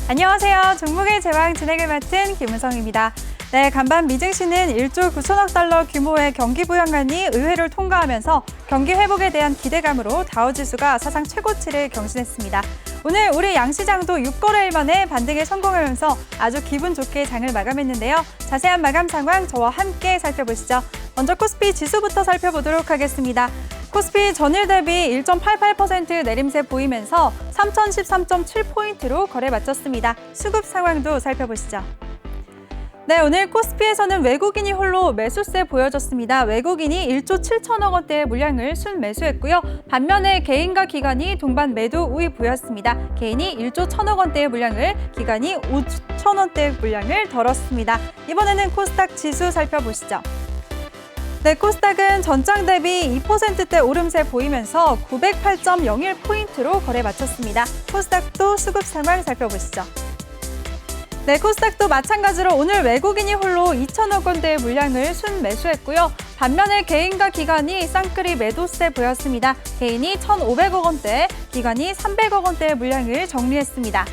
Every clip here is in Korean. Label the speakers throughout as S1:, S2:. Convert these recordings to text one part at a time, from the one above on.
S1: 안녕하세요. 종목의 제왕 진행을 맡은 김은성입니다. 네, 간밤 미증시는 1조 9천억 달러 규모의 경기 부양안이 의회를 통과하면서 경기 회복에 대한 기대감으로 다우지수가 사상 최고치를 경신했습니다. 오늘 우리 양시장도 6거래일 만에 반등에 성공하면서 아주 기분 좋게 장을 마감했는데요. 자세한 마감 상황 저와 함께 살펴보시죠. 먼저 코스피 지수부터 살펴보도록 하겠습니다. 코스피 전일 대비 1.88% 내림세 보이면서 3013.7포인트로 거래 마쳤습니다. 수급 상황도 살펴보시죠. 네, 오늘 코스피에서는 외국인이 홀로 매수세 보여줬습니다. 외국인이 1조 7천억 원대의 물량을 순매수했고요. 반면에 개인과 기관이 동반 매도 우위 보였습니다. 개인이 1조 1천억 원대의 물량을, 기관이 5천 원대의 물량을 덜었습니다. 이번에는 코스닥 지수 살펴보시죠. 네, 코스닥은 전장 대비 2%대 오름세 보이면서 908.01포인트로 거래 마쳤습니다. 코스닥도 수급 상황 살펴보시죠. 네, 코스닥도 마찬가지로 오늘 외국인이 홀로 2천억 원대의 물량을 순매수했고요. 반면에 개인과 기관이 쌍끌이 매도세 보였습니다. 개인이 1,500억 원대, 기관이 300억 원대의 물량을 정리했습니다.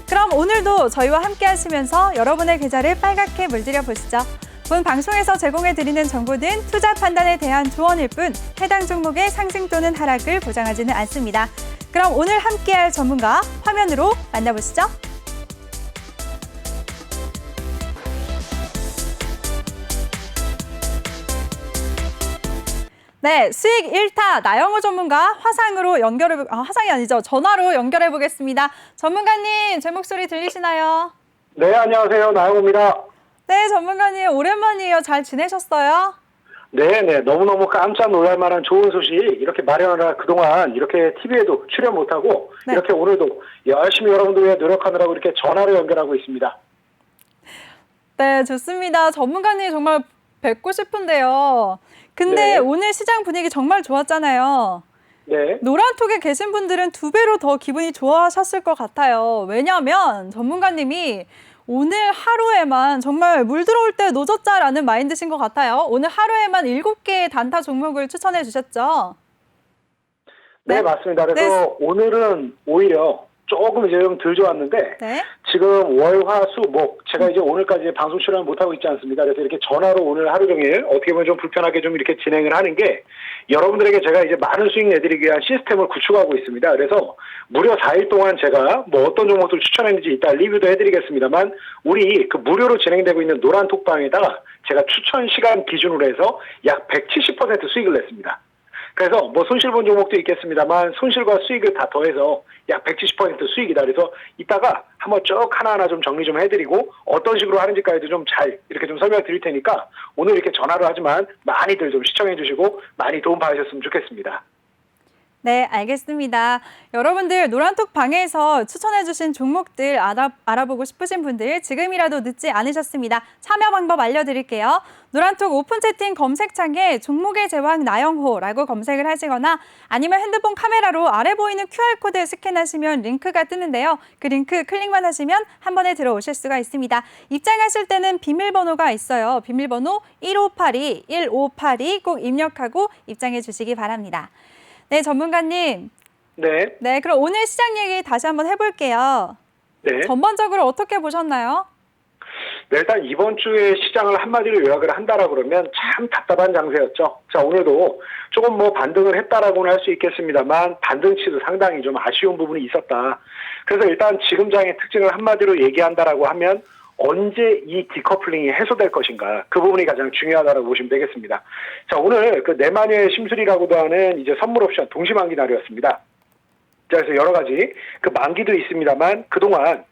S1: 그럼 오늘도 저희와 함께 하시면서 여러분의 계좌를 빨갛게 물들여 보시죠. 본 방송에서 제공해드리는 정보는 투자 판단에 대한 조언일 뿐 해당 종목의 상승 또는 하락을 보장하지는 않습니다. 그럼 오늘 함께할 전문가 화면으로 만나보시죠. 네, 수익 1타 나영호 전문가 화상이 아니죠. 전화로 연결해 보겠습니다. 전문가님, 제 목소리 들리시나요?
S2: 네, 안녕하세요. 나영호입니다.
S1: 네, 전문가님 오랜만이에요. 잘 지내셨어요?
S2: 네, 너무너무 깜짝 놀랄 만한 좋은 소식 이렇게 마련하라 그동안 이렇게 TV에도 출연 못하고
S1: 네.
S2: 이렇게 오늘도 열심히 여러분들 위해 노력하느라고 이렇게 전화로 연결하고 있습니다.
S1: 네, 좋습니다. 전문가님 정말 뵙고 싶은데요. 근데
S2: 네.
S1: 오늘 시장 분위기 정말 좋았잖아요.
S2: 네.
S1: 노란톡에 계신 분들은 2배로 더 기분이 좋아하셨을 것 같아요. 왜냐하면 전문가님이 오늘 하루에만 정말 물 들어올 때 노졌자라는 마인드신 것 같아요. 오늘 하루에만 7개의 단타 종목을 추천해 주셨죠?
S2: 네, 맞습니다. 그래서 오늘은 오히려 조금 이제 좀 덜 좋았는데
S1: 네.
S2: 지금 월, 화, 수, 목 제가 이제 오늘까지 방송 출연을 못하고 있지 않습니까? 그래서 이렇게 전화로 오늘 하루 종일 어떻게 보면 좀 불편하게 좀 이렇게 진행을 하는 게 여러분들에게 제가 이제 많은 수익 내드리기 위한 시스템을 구축하고 있습니다. 그래서 무려 4일 동안 제가 뭐 어떤 종목들 추천했는지 이따 리뷰도 해드리겠습니다만 우리 그 무료로 진행되고 있는 노란 톡방에다가 제가 추천 시간 기준으로 해서 약 170% 수익을 냈습니다. 그래서 뭐 손실 본 종목도 있겠습니다만 손실과 수익을 다 더해서 약 170% 수익이다. 그래서 이따가 한번 쭉 하나하나 좀 정리 좀 해드리고 어떤 식으로 하는지까지도 좀 잘 이렇게 좀 설명 드릴 테니까 오늘 이렇게 전화로 하지만 많이들 좀 시청해 주시고 많이 도움 받으셨으면 좋겠습니다.
S1: 네, 알겠습니다. 여러분들 노란톡 방에서 추천해주신 종목들 알아보고 싶으신 분들 지금이라도 늦지 않으셨습니다. 참여 방법 알려드릴게요. 노란톡 오픈 채팅 검색창에 종목의 제왕 나영호라고 검색을 하시거나 아니면 핸드폰 카메라로 아래 보이는 QR코드 스캔하시면 링크가 뜨는데요. 그 링크 클릭만 하시면 한 번에 들어오실 수가 있습니다. 입장하실 때는 비밀번호가 있어요. 비밀번호 1582 꼭 입력하고 입장해 주시기 바랍니다. 네, 전문가님.
S2: 네,
S1: 그럼 오늘 시장 얘기 다시 한번 해볼게요.
S2: 네.
S1: 전반적으로 어떻게 보셨나요?
S2: 네, 일단 이번 주에 시장을 한마디로 요약을 한다라 그러면 참 답답한 장세였죠. 자, 오늘도 조금 뭐 반등을 했다라고는 할 수 있겠습니다만 반등치도 상당히 좀 아쉬운 부분이 있었다. 그래서 일단 지금 장의 특징을 한마디로 얘기한다라고 하면 언제 이 디커플링이 해소될 것인가 그 부분이 가장 중요하다고 보시면 되겠습니다. 자, 오늘 그 내마녀의 심술이라고도 하는 이제 선물 옵션 동시만기 날이었습니다. 자, 그래서 여러 가지 그 만기도 있습니다만 그동안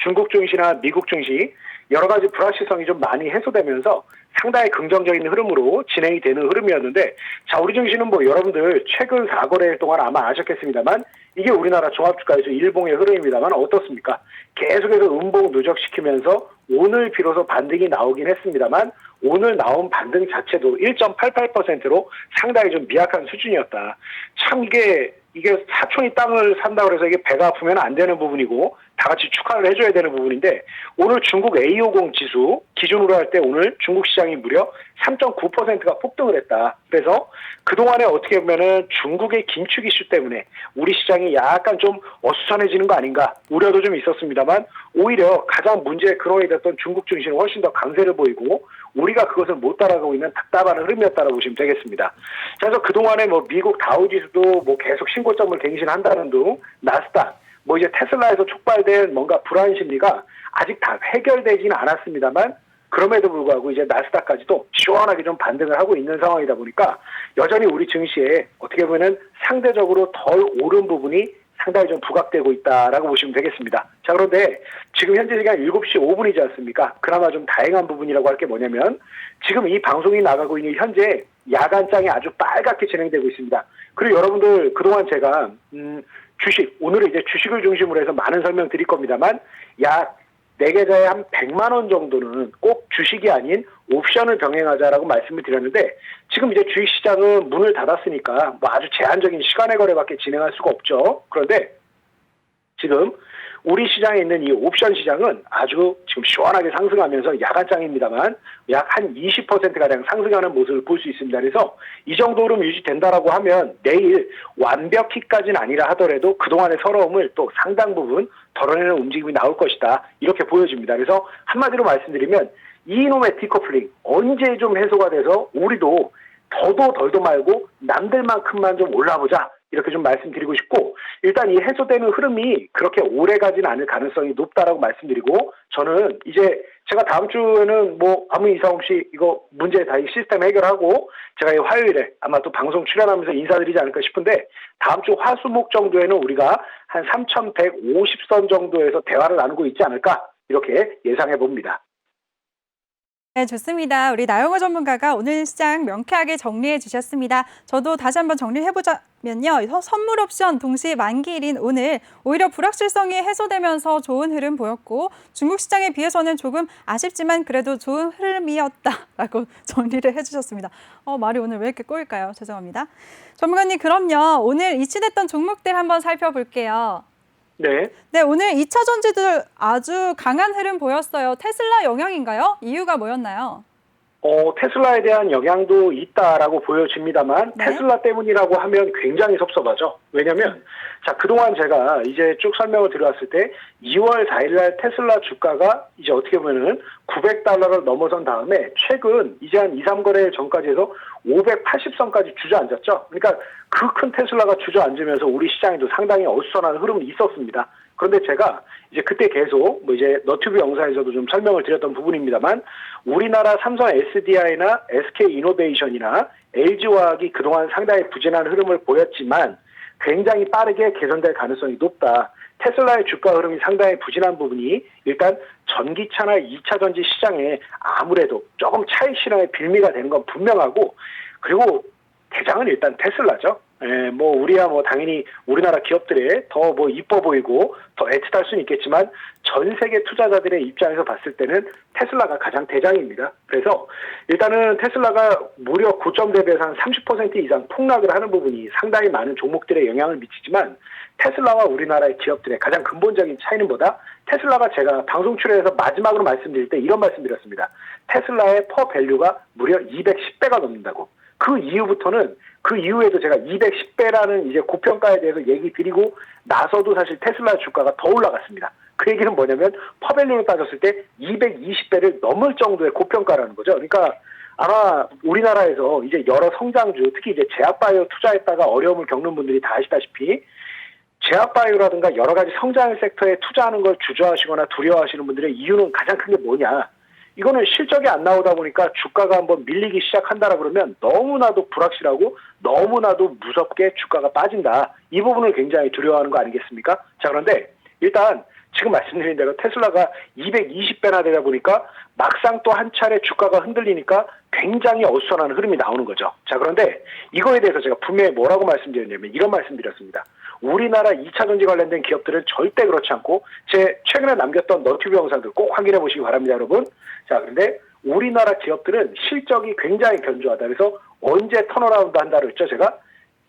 S2: 중국 증시나 미국 증시 여러 가지 불확실성이 좀 많이 해소되면서 상당히 긍정적인 흐름으로 진행이 되는 흐름이었는데 자, 우리 증시는 뭐 여러분들 최근 4거래일 동안 아마 아셨겠습니다만 이게 우리나라 종합주가에서 일봉의 흐름입니다만 어떻습니까? 계속해서 음봉 누적시키면서 오늘 비로소 반등이 나오긴 했습니다만 오늘 나온 반등 자체도 1.88%로 상당히 좀 미약한 수준이었다. 참 이게 이게 사촌이 땅을 산다고 해서 이게 배가 아프면 안 되는 부분이고 다 같이 축하를 해줘야 되는 부분인데 오늘 중국 A50 지수 기준으로 할 때 오늘 중국 시장이 무려 3.9%가 폭등을 했다. 그래서 그동안에 어떻게 보면은 중국의 긴축 이슈 때문에 우리 시장이 약간 좀 어수선해지는 거 아닌가 우려도 좀 있었습니다만 오히려 가장 문제의 근원이 됐던 중국 증시는 훨씬 더 강세를 보이고 우리가 그것을 못 따라가고 있는 답답한 흐름이었다고 보시면 되겠습니다. 그래서 그동안에 뭐 미국 다우지수도 뭐 계속 신고점을 갱신한다는 등 나스닥 뭐 이제 테슬라에서 촉발된 뭔가 불안 심리가 아직 다 해결되지는 않았습니다만 그럼에도 불구하고 이제 나스닥까지도 시원하게 좀 반등을 하고 있는 상황이다 보니까 여전히 우리 증시에 어떻게 보면은 상대적으로 덜 오른 부분이 상당히 좀 부각되고 있다라고 보시면 되겠습니다. 자, 그런데 지금 현재 시간 7시 5분이지 않습니까? 그나마 좀 다행한 부분이라고 할 게 뭐냐면 지금 이 방송이 나가고 있는 현재 야간장이 아주 빨갛게 진행되고 있습니다. 그리고 여러분들 그동안 제가 주식, 오늘은 이제 주식을 중심으로 해서 많은 설명 드릴 겁니다만 약 4계좌에 한 100만 원 정도는 꼭 주식이 아닌 옵션을 병행하자라고 말씀을 드렸는데 지금 이제 주식시장은 문을 닫았으니까 뭐 아주 제한적인 시간의 거래밖에 진행할 수가 없죠. 그런데 지금 우리 시장에 있는 이 옵션 시장은 아주 지금 시원하게 상승하면서 야간장입니다만 약 한 20%가량 상승하는 모습을 볼 수 있습니다. 그래서 이 정도 흐름 유지된다라고 하면 내일 완벽히까지는 아니라 하더라도 그동안의 서러움을 또 상당 부분 덜어내는 움직임이 나올 것이다. 이렇게 보여집니다. 그래서 한마디로 말씀드리면 이놈의 디커플링 언제 좀 해소가 돼서 우리도 더도 덜도 말고 남들만큼만 좀 올라보자. 이렇게 좀 말씀드리고 싶고 일단 이 해소되는 흐름이 그렇게 오래 가지는 않을 가능성이 높다라고 말씀드리고 저는 이제 제가 다음 주에는 뭐 아무 이상 없이 이거 문제 다 시스템 해결하고 제가 이 화요일에 아마 또 방송 출연하면서 인사드리지 않을까 싶은데 다음 주 화수목 정도에는 우리가 한 3,150선 정도에서 대화를 나누고 있지 않을까 이렇게 예상해 봅니다.
S1: 네, 좋습니다. 우리 나영호 전문가가 오늘 시장 명쾌하게 정리해 주셨습니다. 저도 다시 한번 정리해보자면요. 선물 옵션 동시 만기일인 오늘 오히려 불확실성이 해소되면서 좋은 흐름 보였고 중국 시장에 비해서는 조금 아쉽지만 그래도 좋은 흐름이었다라고 정리를 해주셨습니다. 말이 오늘 왜 이렇게 꼬일까요? 죄송합니다. 전문가님 그럼요. 오늘 이치됐던 종목들 한번 살펴볼게요. 네, 오늘 2차 전지들 아주 강한 흐름 보였어요. 테슬라 영향인가요? 이유가 뭐였나요?
S2: 테슬라에 대한 영향도 있다라고 보여집니다만
S1: 네.
S2: 테슬라 때문이라고 하면 굉장히 섭섭하죠. 왜냐하면 자 그동안 제가 이제 쭉 설명을 드려왔을 때 2월 4일날 테슬라 주가가 이제 어떻게 보면은 $900를 넘어선 다음에 최근 이제 한 2, 3거래 전까지 해서 580선까지 주저앉았죠. 그러니까 그 큰 테슬라가 주저앉으면서 우리 시장에도 상당히 어수선한 흐름이 있었습니다. 그런데 제가 이제 그때 계속 뭐 이제 너튜브 영상에서도 좀 설명을 드렸던 부분입니다만 우리나라 삼성 SDI나 SK이노베이션이나 LG화학이 그동안 상당히 부진한 흐름을 보였지만 굉장히 빠르게 개선될 가능성이 높다. 테슬라의 주가 흐름이 상당히 부진한 부분이 일단 전기차나 2차 전지 시장에 아무래도 조금 차익 실현의 빌미가 되는 건 분명하고 그리고 대장은 일단 테슬라죠. 뭐 우리야 뭐 당연히 우리나라 기업들의 더 뭐 이뻐 보이고 더 애틋할 수는 있겠지만 전 세계 투자자들의 입장에서 봤을 때는 테슬라가 가장 대장입니다. 그래서 일단은 테슬라가 무려 고점 대비해서 한 30% 이상 폭락을 하는 부분이 상당히 많은 종목들에 영향을 미치지만 테슬라와 우리나라의 기업들의 가장 근본적인 차이는 뭐다? 테슬라가 제가 방송 출연에서 마지막으로 말씀드릴 때 이런 말씀드렸습니다. 테슬라의 퍼 밸류가 무려 210배가 넘는다고. 그 이후부터는 그 이후에도 제가 210배라는 이제 고평가에 대해서 얘기 드리고 나서도 사실 테슬라 주가가 더 올라갔습니다. 그 얘기는 뭐냐면 퍼밸류로 따졌을 때 220배를 넘을 정도의 고평가라는 거죠. 그러니까 아마 우리나라에서 이제 여러 성장주 특히 이제 제약바이오 투자했다가 어려움을 겪는 분들이 다 아시다시피 제약바이오라든가 여러 가지 성장 섹터에 투자하는 걸 주저하시거나 두려워하시는 분들의 이유는 가장 큰 게 뭐냐. 이거는 실적이 안 나오다 보니까 주가가 한번 밀리기 시작한다라 그러면 너무나도 불확실하고 너무나도 무섭게 주가가 빠진다. 이 부분을 굉장히 두려워하는 거 아니겠습니까? 자, 그런데 일단 지금 말씀드린 대로 테슬라가 220배나 되다 보니까 막상 또 한 차례 주가가 흔들리니까 굉장히 어수선한 흐름이 나오는 거죠. 자, 그런데 이거에 대해서 제가 분명히 뭐라고 말씀드렸냐면 이런 말씀드렸습니다. 우리나라 2차 전지 관련된 기업들은 절대 그렇지 않고 제 최근에 남겼던 너튜브 영상들 꼭 확인해 보시기 바랍니다, 여러분. 자, 그런데 우리나라 기업들은 실적이 굉장히 견조하다. 그래서 언제 턴어라운드 한다고 했죠, 제가?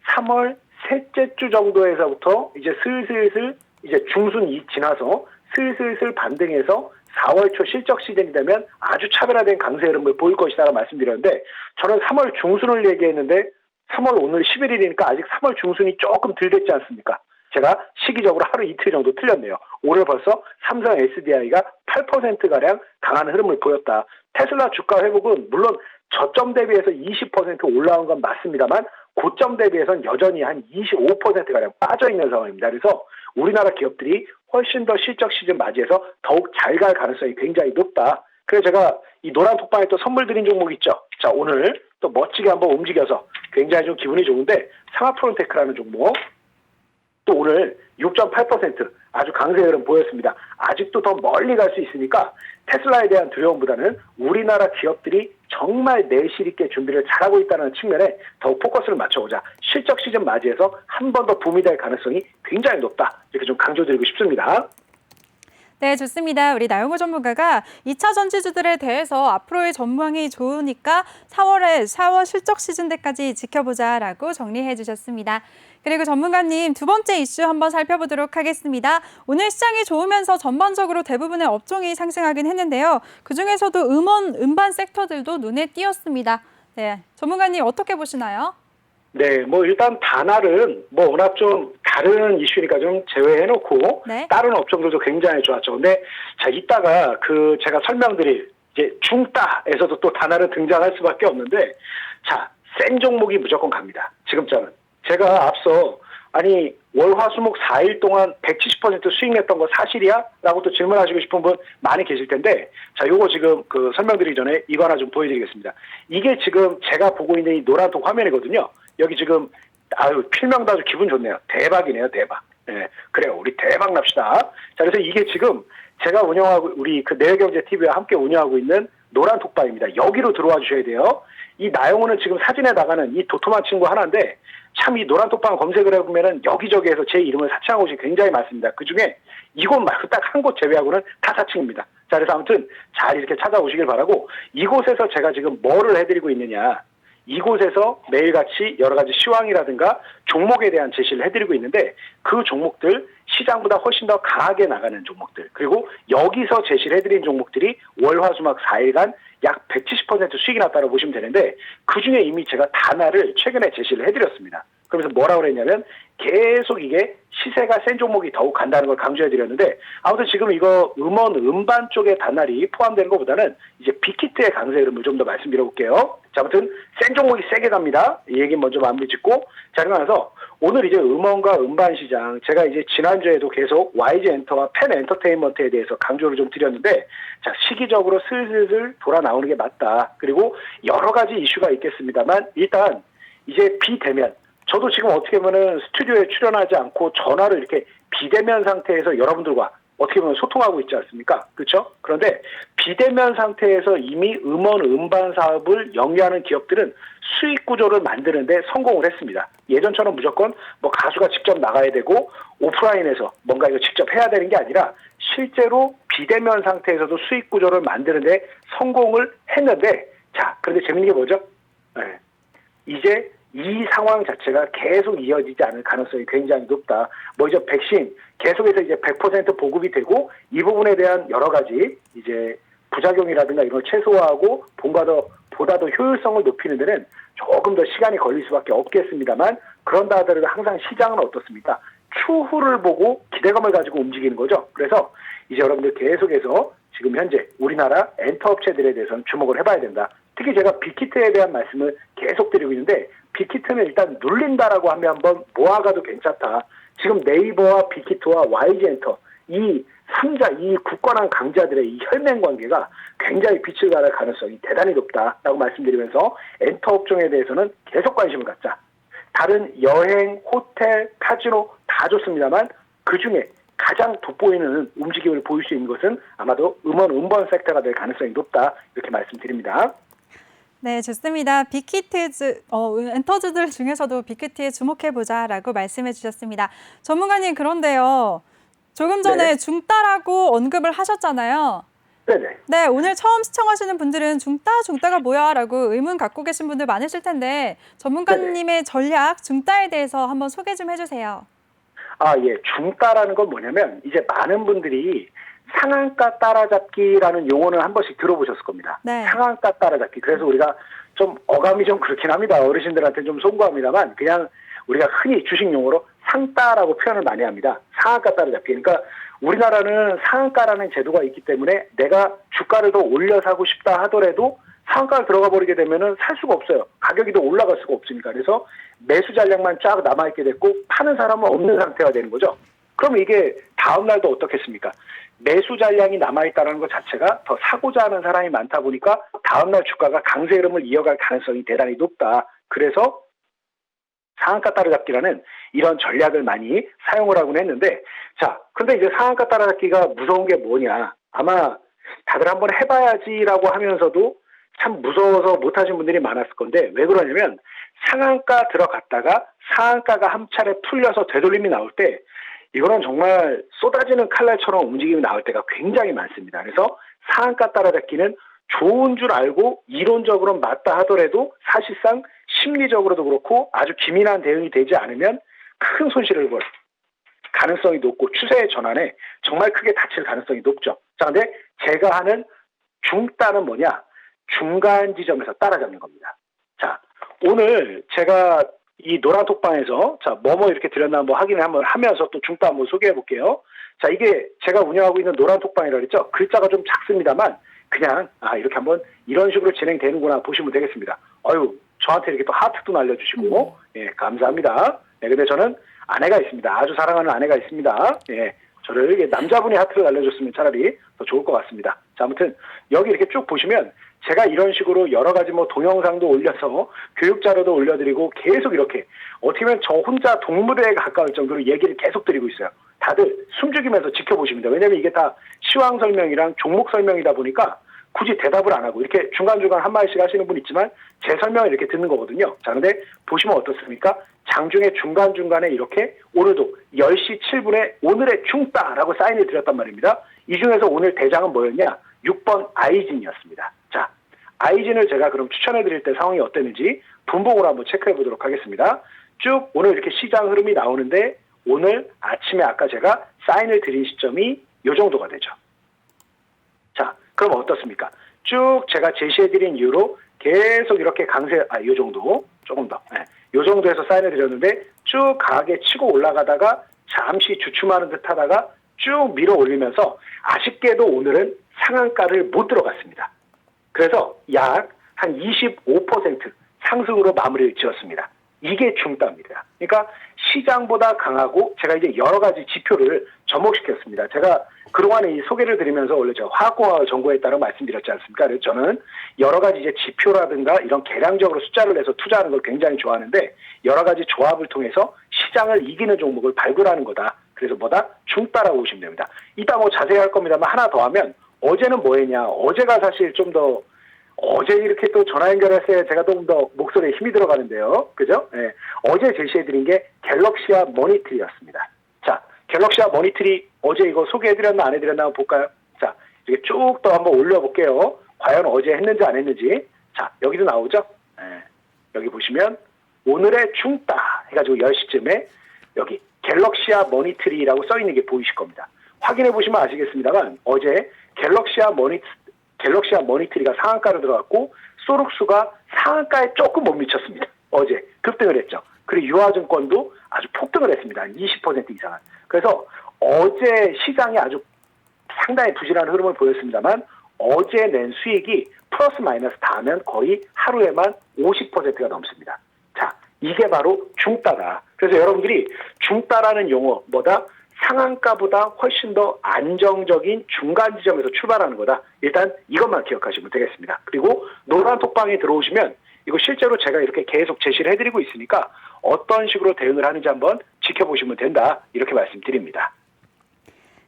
S2: 3월, 셋째 주 정도에서부터 이제 슬슬슬 이제 중순이 지나서 슬슬슬 반등해서 4월 초 실적 시즌이 되면 아주 차별화된 강세 흐름을 보일 것이라고 말씀드렸는데 저는 3월 중순을 얘기했는데 3월 오늘 11일이니까 아직 3월 중순이 조금 덜 됐지 않습니까? 제가 시기적으로 하루 이틀 정도 틀렸네요. 올해 벌써 삼성 SDI가 8%가량 강한 흐름을 보였다. 테슬라 주가 회복은 물론 저점 대비해서 20% 올라온 건 맞습니다만 고점 대비해서는 여전히 한 25%가량 빠져있는 상황입니다. 그래서 우리나라 기업들이 훨씬 더 실적 시즌 맞이해서 더욱 잘 갈 가능성이 굉장히 높다. 그래서 제가 이 노란 톡방에 또 선물 드린 종목 있죠. 자, 오늘 또 멋지게 한번 움직여서 굉장히 좀 기분이 좋은데 상하프론테크라는 종목 또 오늘 6.8% 아주 강세 흐름 보였습니다. 아직도 더 멀리 갈 수 있으니까 테슬라에 대한 두려움보다는 우리나라 기업들이 정말 내실 있게 준비를 잘하고 있다는 측면에 더욱 포커스를 맞춰보자. 실적 시즌 맞이해서 한 번 더 붐이 될 가능성이 굉장히 높다. 이렇게 좀 강조드리고 싶습니다.
S1: 네, 좋습니다. 우리 나영호 전문가가 2차 전지주들에 대해서 앞으로의 전망이 좋으니까 4월 실적 시즌 때까지 지켜보자라고 정리해 주셨습니다. 그리고 전문가님 두 번째 이슈 한번 살펴보도록 하겠습니다. 오늘 시장이 좋으면서 전반적으로 대부분의 업종이 상승하긴 했는데요. 그중에서도 음원, 음반 섹터들도 눈에 띄었습니다. 네, 전문가님 어떻게 보시나요?
S2: 네, 뭐 일단 단알은 뭐 워낙 좀 다른 이슈니까 좀 제외해놓고
S1: 네.
S2: 다른 업종들도 굉장히 좋았죠. 근데 자 이따가 그 제가 설명드릴 이제 중따에서도 또 단알은 등장할 수밖에 없는데 자 센 종목이 무조건 갑니다. 지금쯤은 제가 앞서 아니 월화수목 4일 동안 170% 수익 냈던 거 사실이야? 라고 또 질문하시고 싶은 분 많이 계실 텐데 자 요거 지금 그 설명드리기 전에 이거 하나 좀 보여드리겠습니다. 이게 지금 제가 보고 있는 이 노란통 화면이거든요. 여기 지금 아유 필명다주 기분 좋네요. 대박이네요, 대박. 네, 그래요. 우리 대박 납시다. 자, 그래서 이게 지금 제가 운영하고 우리 그 내일경제TV와 함께 운영하고 있는 노란 톡방입니다. 여기로 들어와 주셔야 돼요. 이 나영호는 지금 사진에 나가는 이 도톰한 친구 하나인데 참 이 노란 톡방 검색을 해보면은 여기저기에서 제 이름을 사칭한 곳이 굉장히 많습니다. 그 중에 이곳 말고 딱 한 곳 제외하고는 다 사칭입니다. 자, 그래서 아무튼 잘 이렇게 찾아오시길 바라고 이곳에서 제가 지금 뭐를 해드리고 있느냐. 이곳에서 매일같이 여러 가지 시황이라든가 종목에 대한 제시를 해드리고 있는데 그 종목들 시장보다 훨씬 더 강하게 나가는 종목들 그리고 여기서 제시를 해드린 종목들이 월화수목 4일간 약 170% 수익이 났다고 보시면 되는데 그중에 이미 제가 단알을 최근에 제시를 해드렸습니다. 그러면서 뭐라고 그랬냐면 계속 이게 시세가 센 종목이 더욱 간다는 걸 강조해드렸는데 아무튼 지금 이거 음원, 음반 쪽의 단알이 포함되는 것보다는 이제 빅히트의 강세 흐름을 좀 더 말씀드려볼게요. 자, 아무튼 센 종목이 세게 갑니다. 이 얘기 먼저 마무리 짓고 자, 그러면서 오늘 이제 음원과 음반 시장 제가 이제 지난주에도 계속 YG 엔터와 펜 엔터테인먼트에 대해서 강조를 좀 드렸는데 자, 시기적으로 슬슬 돌아 나오는 게 맞다. 그리고 여러 가지 이슈가 있겠습니다만 일단 이제 비대면 저도 지금 어떻게 보면은 스튜디오에 출연하지 않고 전화를 이렇게 비대면 상태에서 여러분들과 어떻게 보면 소통하고 있지 않습니까? 그렇죠? 그런데 비대면 상태에서 이미 음원, 음반 사업을 영위하는 기업들은 수익 구조를 만드는데 성공을 했습니다. 예전처럼 무조건 뭐 가수가 직접 나가야 되고 오프라인에서 뭔가 이거 직접 해야 되는 게 아니라 실제로 비대면 상태에서도 수익 구조를 만드는데 성공을 했는데 자, 그런데 재밌는 게 뭐죠? 네. 이제 이 상황 자체가 계속 이어지지 않을 가능성이 굉장히 높다. 뭐 이제 백신 계속해서 이제 100% 보급이 되고 이 부분에 대한 여러 가지 이제 부작용이라든가 이런 걸 최소화하고 보다 더 효율성을 높이는 데는 조금 더 시간이 걸릴 수밖에 없겠습니다만 그런다 하더라도 항상 시장은 어떻습니까? 추후를 보고 기대감을 가지고 움직이는 거죠. 그래서 이제 여러분들 계속해서 지금 현재 우리나라 엔터 업체들에 대해서는 주목을 해봐야 된다. 특히 제가 빅히트에 대한 말씀을 계속 드리고 있는데 빅히트는 일단 눌린다라고 하면 한번 모아가도 괜찮다. 지금 네이버와 빅히트와 YG 엔터 이 3자, 이 굳건한 강자들의 이 혈맹 관계가 굉장히 빛을 발할 가능성이 대단히 높다라고 말씀드리면서 엔터 업종에 대해서는 계속 관심을 갖자. 다른 여행, 호텔, 카지노 다 좋습니다만 그중에 가장 돋보이는 움직임을 보일 수 있는 것은 아마도 음원, 음반 섹터가 될 가능성이 높다. 이렇게 말씀드립니다.
S1: 네, 좋습니다. 빅히트, 엔터주들 중에서도 빅히트에 주목해보자라고 말씀해 주셨습니다. 전문가님, 그런데요. 조금 전에
S2: 네.
S1: 중따라고 언급을 하셨잖아요.
S2: 네네.
S1: 네, 오늘 처음 시청하시는 분들은 중따가 뭐야? 라고 의문 갖고 계신 분들 많으실 텐데 전문가님의 전략 중따에 대해서 한번 소개 좀 해주세요.
S2: 예. 중가라는 건 뭐냐면 이제 많은 분들이 상한가 따라잡기라는 용어는 한 번씩 들어보셨을 겁니다.
S1: 네.
S2: 상한가 따라잡기. 그래서 우리가 좀 어감이 좀 그렇긴 합니다. 어르신들한테 좀 송구합니다만 그냥 우리가 흔히 주식 용어로 상따라고 표현을 많이 합니다. 상한가 따라잡기. 그러니까 우리나라는 상한가라는 제도가 있기 때문에 내가 주가를 더 올려 사고 싶다 하더라도 상한가를 들어가 버리게 되면은 살 수가 없어요. 가격이 더 올라갈 수가 없으니까. 그래서 매수 잔량만 쫙 남아있게 됐고 파는 사람은 없는 상태가 되는 거죠. 그럼 이게 다음 날도 어떻겠습니까? 매수 잔량이 남아있다는 것 자체가 더 사고자 하는 사람이 많다 보니까 다음 날 주가가 강세 흐름을 이어갈 가능성이 대단히 높다. 그래서 상한가 따라잡기라는 이런 전략을 많이 사용을 하곤 했는데, 자, 근데 이제 상한가 따라잡기가 무서운 게 뭐냐? 아마 다들 한번 해봐야지라고 하면서도 참 무서워서 못하신 분들이 많았을 건데, 왜 그러냐면 상한가 들어갔다가 상한가가 한 차례 풀려서 되돌림이 나올 때 이거는 정말 쏟아지는 칼날처럼 움직임이 나올 때가 굉장히 많습니다. 그래서 상한가 따라잡기는 좋은 줄 알고 이론적으로는 맞다 하더라도 사실상 심리적으로도 그렇고 아주 기민한 대응이 되지 않으면 큰 손실을 볼 가능성이 높고 추세의 전환에 정말 크게 다칠 가능성이 높죠. 자, 근데 제가 하는 중따는 뭐냐? 중간 지점에서 따라잡는 겁니다. 자, 오늘 제가 이 노란톡방에서 자, 뭐뭐 이렇게 드렸나 한번 확인을 한번 하면서 또 중따 한번 소개해 볼게요. 자, 이게 제가 운영하고 있는 노란톡방이라고 그랬죠? 글자가 좀 작습니다만 그냥 이렇게 한번 이런 식으로 진행되는구나 보시면 되겠습니다. 저한테 이렇게 또 하트도 날려주시고 예, 감사합니다. 네, 근데 저는 아내가 있습니다. 아주 사랑하는 아내가 있습니다. 예, 저를 남자분이 하트를 날려줬으면 차라리 더 좋을 것 같습니다. 자, 아무튼 여기 이렇게 쭉 보시면 제가 이런 식으로 여러 가지 뭐 동영상도 올려서 교육자료도 올려드리고 계속 이렇게 어떻게 보면 저 혼자 동물에 가까울 정도로 얘기를 계속 드리고 있어요. 다들 숨죽이면서 지켜보시면 돼요. 왜냐면 이게 다 시황 설명이랑 종목 설명이다 보니까 굳이 대답을 안 하고 이렇게 중간중간 한마디씩 하시는 분 있지만 제 설명을 이렇게 듣는 거거든요. 자, 근데 보시면 어떻습니까? 장중에 중간중간에 이렇게 오늘도 10시 7분에 오늘의 중따라고 사인을 드렸단 말입니다. 이 중에서 오늘 대장은 뭐였냐? 6번 아이진이었습니다. 자, 아이진을 제가 그럼 추천해 드릴 때 상황이 어땠는지 분봉으로 한번 체크해 보도록 하겠습니다. 쭉 오늘 이렇게 시장 흐름이 나오는데 오늘 아침에 아까 제가 사인을 드린 시점이 이 정도가 되죠. 자, 그럼 어떻습니까? 쭉 제가 제시해드린 이유로 계속 이렇게 강세, 이 정도, 조금 더, 이 정도에서 사인을 드렸는데 쭉 강하게 치고 올라가다가 잠시 주춤하는 듯 하다가 쭉 밀어 올리면서 아쉽게도 오늘은 상한가를 못 들어갔습니다. 그래서 약 한 25% 상승으로 마무리를 지었습니다. 이게 중따입니다. 그러니까 시장보다 강하고 제가 이제 여러 가지 지표를 접목시켰습니다. 제가 그동안에 이 소개를 드리면서 원래 제가 화학공학을 전공했다고 말씀드렸지 않습니까? 그래서 저는 여러 가지 이제 지표라든가 이런 계량적으로 숫자를 내서 투자하는 걸 굉장히 좋아하는데 여러 가지 조합을 통해서 시장을 이기는 종목을 발굴하는 거다. 그래서 뭐다? 중따라고 보시면 됩니다. 이따 뭐 자세히 할 겁니다만 하나 더 하면 어제는 뭐 했냐? 어제가 사실 좀 더 어제 이렇게 또 전화 연결했을 때 제가 조금 더 목소리에 힘이 들어가는데요. 그죠? 네. 어제 제시해드린 게 갤럭시아 머니트리였습니다. 자, 갤럭시아 머니트리 어제 이거 소개해드렸나 안 해드렸나 한번 볼까요? 자, 이렇게 쭉 또 한번 올려볼게요. 과연 어제 했는지 안 했는지. 자, 여기도 나오죠? 네. 여기 보시면 오늘의 중따 해가지고 10시쯤에 여기 갤럭시아 머니트리라고 써있는 게 보이실 겁니다. 확인해 보시면 아시겠습니다만 어제 갤럭시아 머니트리가 상한가로 들어갔고 소룩수가 상한가에 조금 못 미쳤습니다. 어제 급등을 했죠. 그리고 유화증권도 아주 폭등을 했습니다. 20% 이상은. 그래서 어제 시장이 아주 상당히 부실한 흐름을 보였습니다만 어제 낸 수익이 플러스 마이너스 다 하면 거의 하루에만 50%가 넘습니다. 자, 이게 바로 중따다. 그래서 여러분들이 중따라는 용어 뭐다? 상한가보다 훨씬 더 안정적인 중간 지점에서 출발하는 거다. 일단 이것만 기억하시면 되겠습니다. 그리고 노란톡방에 들어오시면 이거 실제로 제가 이렇게 계속 제시를 해드리고 있으니까 어떤 식으로 대응을 하는지 한번 지켜보시면 된다. 이렇게 말씀드립니다.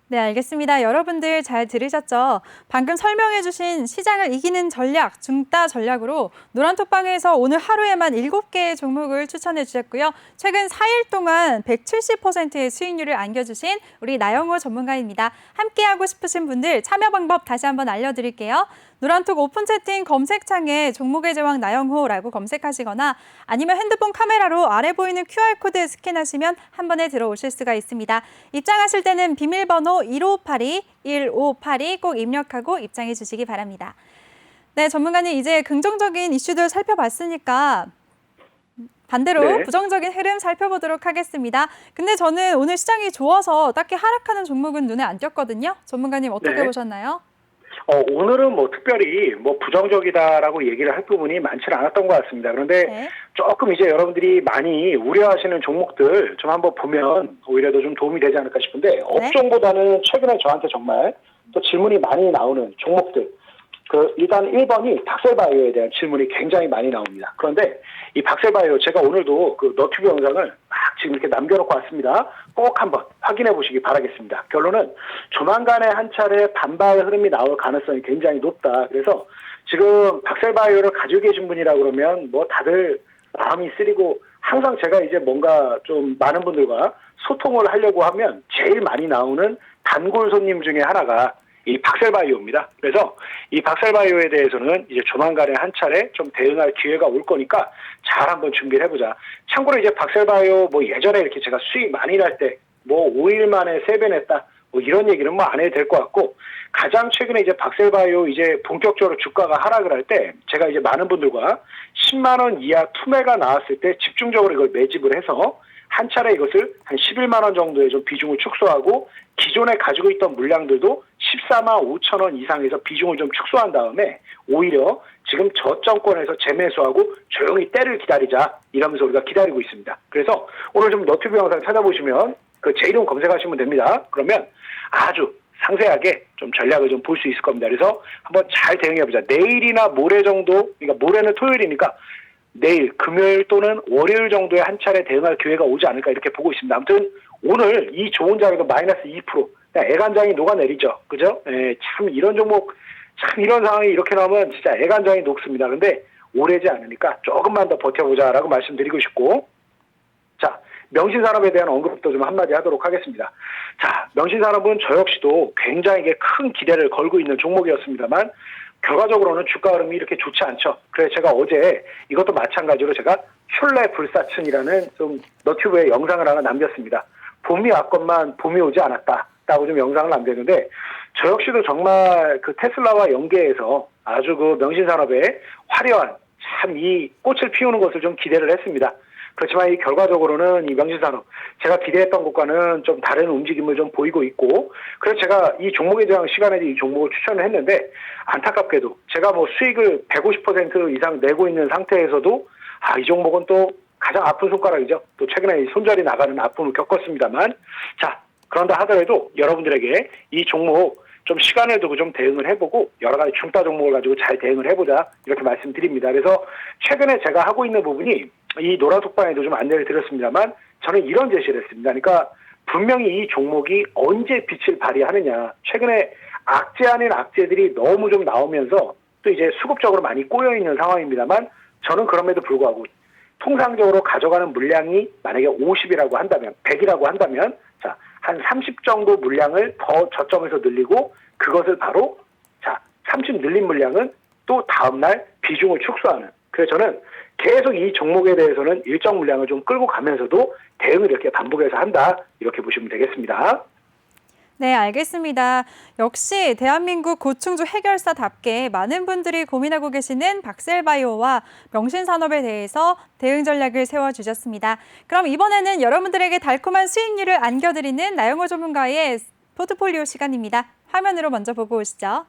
S1: 네, 알겠습니다. 여러분들 잘 들으셨죠? 방금 설명해주신 시장을 이기는 전략, 중따 전략으로 노란톡방에서 오늘 하루에만 7개의 종목을 추천해 주셨고요. 최근 4일 동안 170%의 수익률을 안겨주신 우리 나영호 전문가입니다. 함께하고 싶으신 분들 참여 방법 다시 한번 알려드릴게요. 노란톡 오픈 채팅 검색창에 종목의 제왕 나영호라고 검색하시거나 아니면 핸드폰 카메라로 아래 보이는 QR코드 스캔하시면 한 번에 들어오실 수가 있습니다. 입장하실 때는 비밀번호 1582 꼭 입력하고 입장해 주시기 바랍니다. 네, 전문가님 이제 긍정적인 이슈들 살펴봤으니까 반대로
S2: 네.
S1: 부정적인 흐름 살펴보도록 하겠습니다. 근데 저는 오늘 시장이 좋아서 딱히 하락하는 종목은 눈에 안 띄었거든요. 전문가님 어떻게
S2: 네.
S1: 보셨나요?
S2: 오늘은 뭐 특별히 뭐 부정적이다라고 얘기를 할 부분이 많지는 않았던 것 같습니다. 그런데
S1: 네.
S2: 조금 이제 여러분들이 많이 우려하시는 종목들 좀 한번 보면 오히려 더 좀 도움이 되지 않을까 싶은데 업종보다는 최근에 저한테 정말 또 질문이 많이 나오는 종목들. 일단 1번이 박셀바이오에 대한 질문이 굉장히 많이 나옵니다. 그런데 이 박셀바이오 제가 오늘도 그 너튜브 영상을 막 지금 이렇게 남겨놓고 왔습니다. 꼭 한번 확인해 보시기 바라겠습니다. 결론은 조만간에 한 차례 반발 흐름이 나올 가능성이 굉장히 높다. 그래서 지금 박셀바이오를 가지고 계신 분이라 그러면 뭐 다들 마음이 쓰리고 항상 제가 이제 뭔가 좀 많은 분들과 소통을 하려고 하면 제일 많이 나오는 단골 손님 중에 하나가 이 박셀바이오입니다. 그래서 이 박셀바이오에 대해서는 이제 조만간에 한 차례 좀 대응할 기회가 올 거니까 잘 한번 준비를 해보자. 참고로 이제 박셀바이오 뭐 예전에 이렇게 제가 수익 많이 날 때 뭐 5일 만에 3배 냈다 뭐 이런 얘기는 뭐 안 해도 될 것 같고 가장 최근에 이제 박셀바이오 이제 본격적으로 주가가 하락을 할 때 제가 이제 많은 분들과 10만 원 이하 투매가 나왔을 때 집중적으로 이걸 매집을 해서 한 차례 이것을 한 11만 원 정도의 좀 비중을 축소하고 기존에 가지고 있던 물량들도 14만 5천 원 이상에서 비중을 좀 축소한 다음에 오히려 지금 저점권에서 재매수하고 조용히 때를 기다리자 이러면서 우리가 기다리고 있습니다. 그래서 오늘 좀 너튜브 영상 찾아보시면 그 제 이름 검색하시면 됩니다. 그러면 아주 상세하게 좀 전략을 좀 볼 수 있을 겁니다. 그래서 한번 잘 대응해보자. 내일이나 모레 정도, 그러니까 모레는 토요일이니까 내일 금요일 또는 월요일 정도에 한 차례 대응할 기회가 오지 않을까 이렇게 보고 있습니다. 아무튼 오늘 이 좋은 장에도 마이너스 2%, 그냥 애간장이 녹아내리죠. 그죠? 참 이런 종목, 참 이런 상황이 이렇게 나오면 진짜 애간장이 녹습니다. 근데 오래지 않으니까 조금만 더 버텨보자라고 말씀드리고 싶고, 자, 명신산업에 대한 언급도 좀 한마디 하도록 하겠습니다. 자, 명신산업은 저 역시도 굉장히 큰 기대를 걸고 있는 종목이었습니다만 결과적으로는 주가 흐름이 이렇게 좋지 않죠. 그래서 제가 어제 이것도 마찬가지로 제가 슐레 불사춘이라는 좀 너튜브에 영상을 하나 남겼습니다. 봄이 왔건만 봄이 오지 않았다라고 좀 영상을 남겼는데 저 역시도 정말 그 테슬라와 연계해서 아주 그 명신산업에 화려한 참 이 꽃을 피우는 것을 좀 기대를 했습니다. 그렇지만 이 결과적으로는 이 명신산업 제가 기대했던 것과는 좀 다른 움직임을 좀 보이고 있고 그래서 제가 이 종목에 대한 시간에 이 종목을 추천을 했는데 안타깝게도 제가 뭐 수익을 150% 이상 내고 있는 상태에서도 이 종목은 또 가장 아픈 손가락이죠. 또 최근에 손절이 나가는 아픔을 겪었습니다만 자 그런다 하더라도 여러분들에게 이 종목 좀 시간을 두고 좀 대응을 해보고 여러 가지 중따 종목을 가지고 잘 대응을 해보자 이렇게 말씀드립니다. 그래서 최근에 제가 하고 있는 부분이 이 노란톡방에도 좀 안내를 드렸습니다만 저는 이런 제시를 했습니다. 그러니까 분명히 이 종목이 언제 빛을 발휘하느냐. 최근에 악재 아닌 악재들이 너무 좀 나오면서 또 이제 수급적으로 많이 꼬여있는 상황입니다만 저는 그럼에도 불구하고 통상적으로 가져가는 물량이 만약에 50이라고 한다면 100이라고 한다면 자, 한 30 정도 물량을 더 저점에서 늘리고 그것을 바로 자 30 늘린 물량은 또 다음날 비중을 축소하는 그래서 저는 계속 이 종목에 대해서는 일정 물량을 좀 끌고 가면서도 대응을 이렇게 반복해서 한다 이렇게 보시면 되겠습니다.
S1: 네, 알겠습니다. 역시 대한민국 고충주 해결사답게 많은 분들이 고민하고 계시는 박셀바이오와 명신산업에 대해서 대응 전략을 세워주셨습니다. 그럼 이번에는 여러분들에게 달콤한 수익률을 안겨드리는 나영호 전문가의 포트폴리오 시간입니다. 화면으로 먼저 보고 오시죠.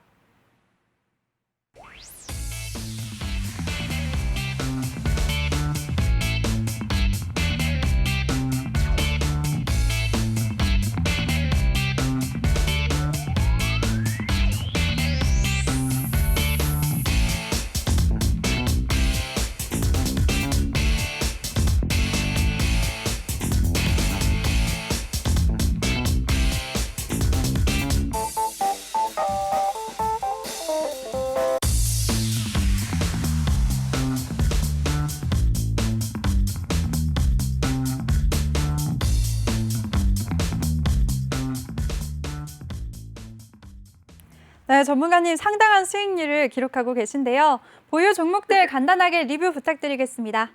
S1: 네, 전문가님 상당한 수익률을 기록하고 계신데요. 보유 종목들 간단하게 리뷰 부탁드리겠습니다.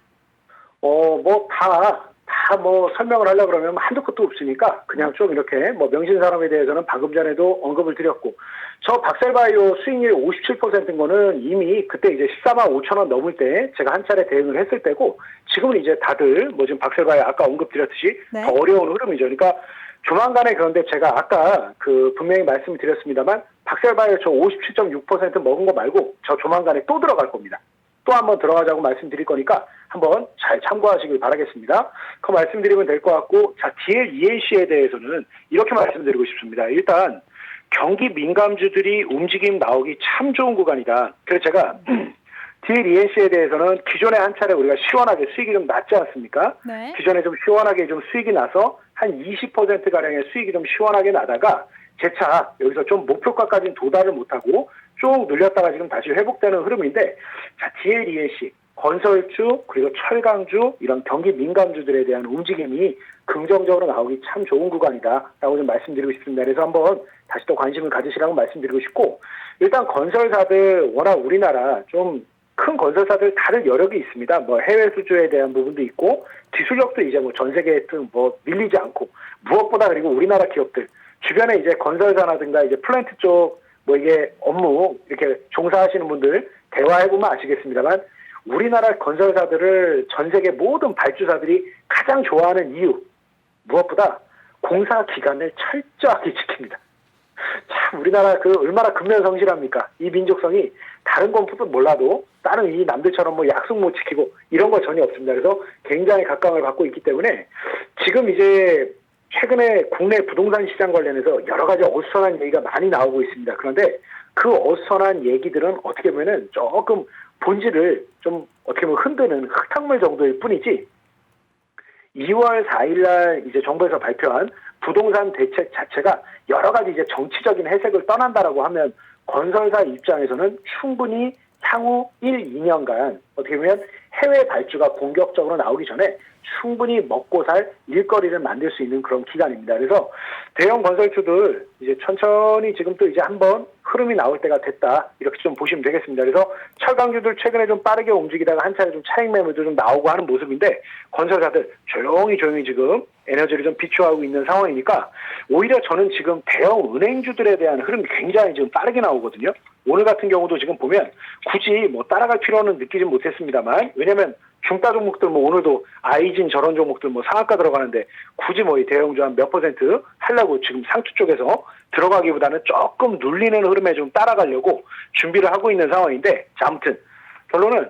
S2: 뭐 설명을 하려고 그러면 한두 끝도 없으니까 그냥 좀 이렇게 뭐 명신산업에 대해서는 방금 전에도 언급을 드렸고, 저 박셀바이오 수익률이 57%인 거는 이미 그때 이제 14만 5천 원 넘을 때 제가 한 차례 대응을 했을 때고, 지금은 이제 다들 뭐 지금 박셀바이오 아까 언급드렸듯이
S1: 네.
S2: 더 어려운 흐름이죠. 그러니까 조만간에, 그런데 제가 아까 분명히 말씀을 드렸습니다만 박셀바이오 저 57.6% 먹은 거 말고 저 조만간에 또 들어갈 겁니다. 또 한번 들어가자고 말씀드릴 거니까 한번 잘 참고하시길 바라겠습니다. 그 말씀드리면 될 것 같고, 자, DL-ENC에 대해서는 이렇게 말씀드리고 싶습니다. 일단 경기 민감주들이 움직임 나오기 참 좋은 구간이다. 그래서 제가 DL-ENC에 대해서는 기존에 한 차례 우리가 시원하게 수익이 좀 났지 않습니까?
S1: 네.
S2: 기존에 좀 시원하게 좀 수익이 나서 한 20%가량의 수익이 좀 시원하게 나다가 재차 여기서 좀 목표가까지는 도달을 못하고 쭉 늘렸다가 지금 다시 회복되는 흐름인데, 자, DL-ENC, 건설주, 그리고 철강주, 이런 경기 민감주들에 대한 움직임이 긍정적으로 나오기 참 좋은 구간이다라고 좀 말씀드리고 싶습니다. 그래서 한번 다시 또 관심을 가지시라고 말씀드리고 싶고, 일단 건설사들, 워낙 우리나라 좀 큰 건설사들 다들 여력이 있습니다. 뭐 해외 수주에 대한 부분도 있고, 기술력도 이제 뭐 전 세계 등 뭐 밀리지 않고, 무엇보다 그리고 우리나라 기업들 주변에 이제 건설사라든가 이제 플랜트 쪽 뭐 이게 업무 이렇게 종사하시는 분들 대화해보면 아시겠습니다만, 우리나라 건설사들을 전 세계 모든 발주사들이 가장 좋아하는 이유, 무엇보다 공사 기간을 철저하게 지킵니다. 참 우리나라 얼마나 근면성실합니까? 이 민족성이 다른 건부터 몰라도 다른 이 남들처럼 뭐 약속 못 지키고 이런 거 전혀 없습니다. 그래서 굉장히 각광을 받고 있기 때문에 지금 이제 최근에 국내 부동산 시장 관련해서 여러 가지 어수선한 얘기가 많이 나오고 있습니다. 그런데 그 어수선한 얘기들은 어떻게 보면은 조금 본질을 좀 어떻게 보면 흔드는 흙탕물 정도일 뿐이지, 2월 4일날 이제 정부에서 발표한 부동산 대책 자체가 여러 가지 이제 정치적인 해석을 떠난다라고 하면 건설사 입장에서는 충분히 향후 1, 2년간 어떻게 보면 해외 발주가 공격적으로 나오기 전에 충분히 먹고 살 일거리를 만들 수 있는 그런 기간입니다. 그래서 대형 건설주들 이제 천천히 지금 또 이제 한번 흐름이 나올 때가 됐다, 이렇게 좀 보시면 되겠습니다. 그래서 철강주들 최근에 좀 빠르게 움직이다가 한 차례 좀 차익 매물도 좀 나오고 하는 모습인데, 건설사들 조용히 지금 에너지를 좀 비추하고 있는 상황이니까 오히려 저는 지금 대형 은행주들에 대한 흐름이 굉장히 지금 빠르게 나오거든요. 오늘 같은 경우도 지금 보면 굳이 뭐 따라갈 필요는 느끼진 못했습니다만, 왜냐면 중가 종목들 뭐 오늘도 아이진 저런 종목들 뭐 상한가 들어가는데 굳이 뭐 이 대형주 한 몇 % 하려고 지금 상투 쪽에서 들어가기보다는 조금 눌리는 흐름에 좀 따라가려고 준비를 하고 있는 상황인데, 자, 아무튼 결론은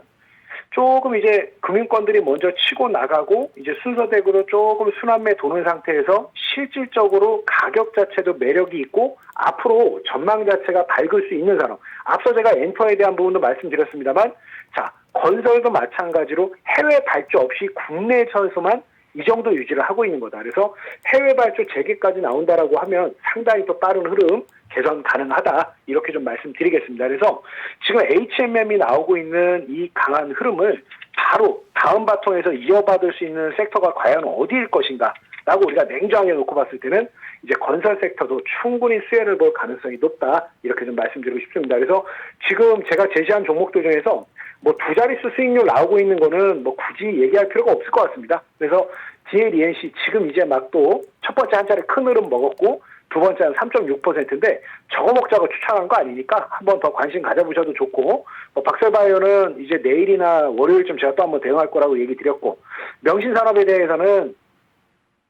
S2: 조금 이제 금융권들이 먼저 치고 나가고 이제 순서대로 조금 순환매 도는 상태에서 실질적으로 가격 자체도 매력이 있고 앞으로 전망 자체가 밝을 수 있는 산업. 앞서 제가 엔터에 대한 부분도 말씀드렸습니다만, 자, 건설도 마찬가지로 해외 발주 없이 국내에서만 이 정도 유지를 하고 있는 거다. 그래서 해외 발주 재개까지 나온다라고 하면 상당히 또 빠른 흐름 개선 가능하다, 이렇게 좀 말씀드리겠습니다. 그래서 지금 HMM이 나오고 있는 이 강한 흐름을 바로 다음 바통에서 이어받을 수 있는 섹터가 과연 어디일 것인가 라고 우리가 냉정하게 놓고 봤을 때는 이제 건설 섹터도 충분히 수혜를 볼 가능성이 높다, 이렇게 좀 말씀드리고 싶습니다. 그래서 지금 제가 제시한 종목들 중에서 뭐 두 자릿수 수익률 나오고 있는 거는 뭐 굳이 얘기할 필요가 없을 것 같습니다. 그래서 DL-ENC 지금 이제 막 또 첫 번째 한 차례 큰 흐름 먹었고 두 번째는 3.6%인데 저거 먹자고 추천한 거 아니니까 한번 더 관심 가져보셔도 좋고, 뭐 박셀바이오는 이제 내일이나 월요일쯤 제가 또 한번 대응할 거라고 얘기 드렸고, 명신산업에 대해서는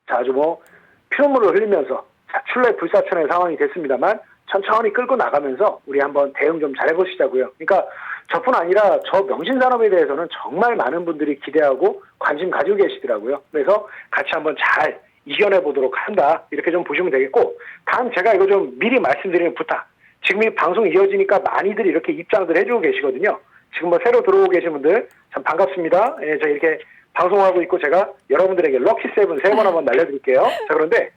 S2: 자, 아주 뭐 피눈물을 흘리면서 출래 불사천의 상황이 됐습니다만 천천히 끌고 나가면서 우리 한번 대응 좀 잘해보시자고요. 그러니까 저뿐 아니라 저 명신산업에 대해서는 정말 많은 분들이 기대하고 관심 가지고 계시더라고요. 그래서 같이 한번 잘 이겨내보도록 한다, 이렇게 좀 보시면 되겠고, 다음 제가 이거 좀 미리 말씀드리는 부탁. 지금 이 방송 이어지니까 많이들 이렇게 입장들 해주고 계시거든요. 지금 뭐 새로 들어오고 계신 분들 참 반갑습니다. 예, 저 이렇게 방송하고 있고 제가 여러분들에게 럭키7 3번 한번 날려드릴게요. 자, 그런데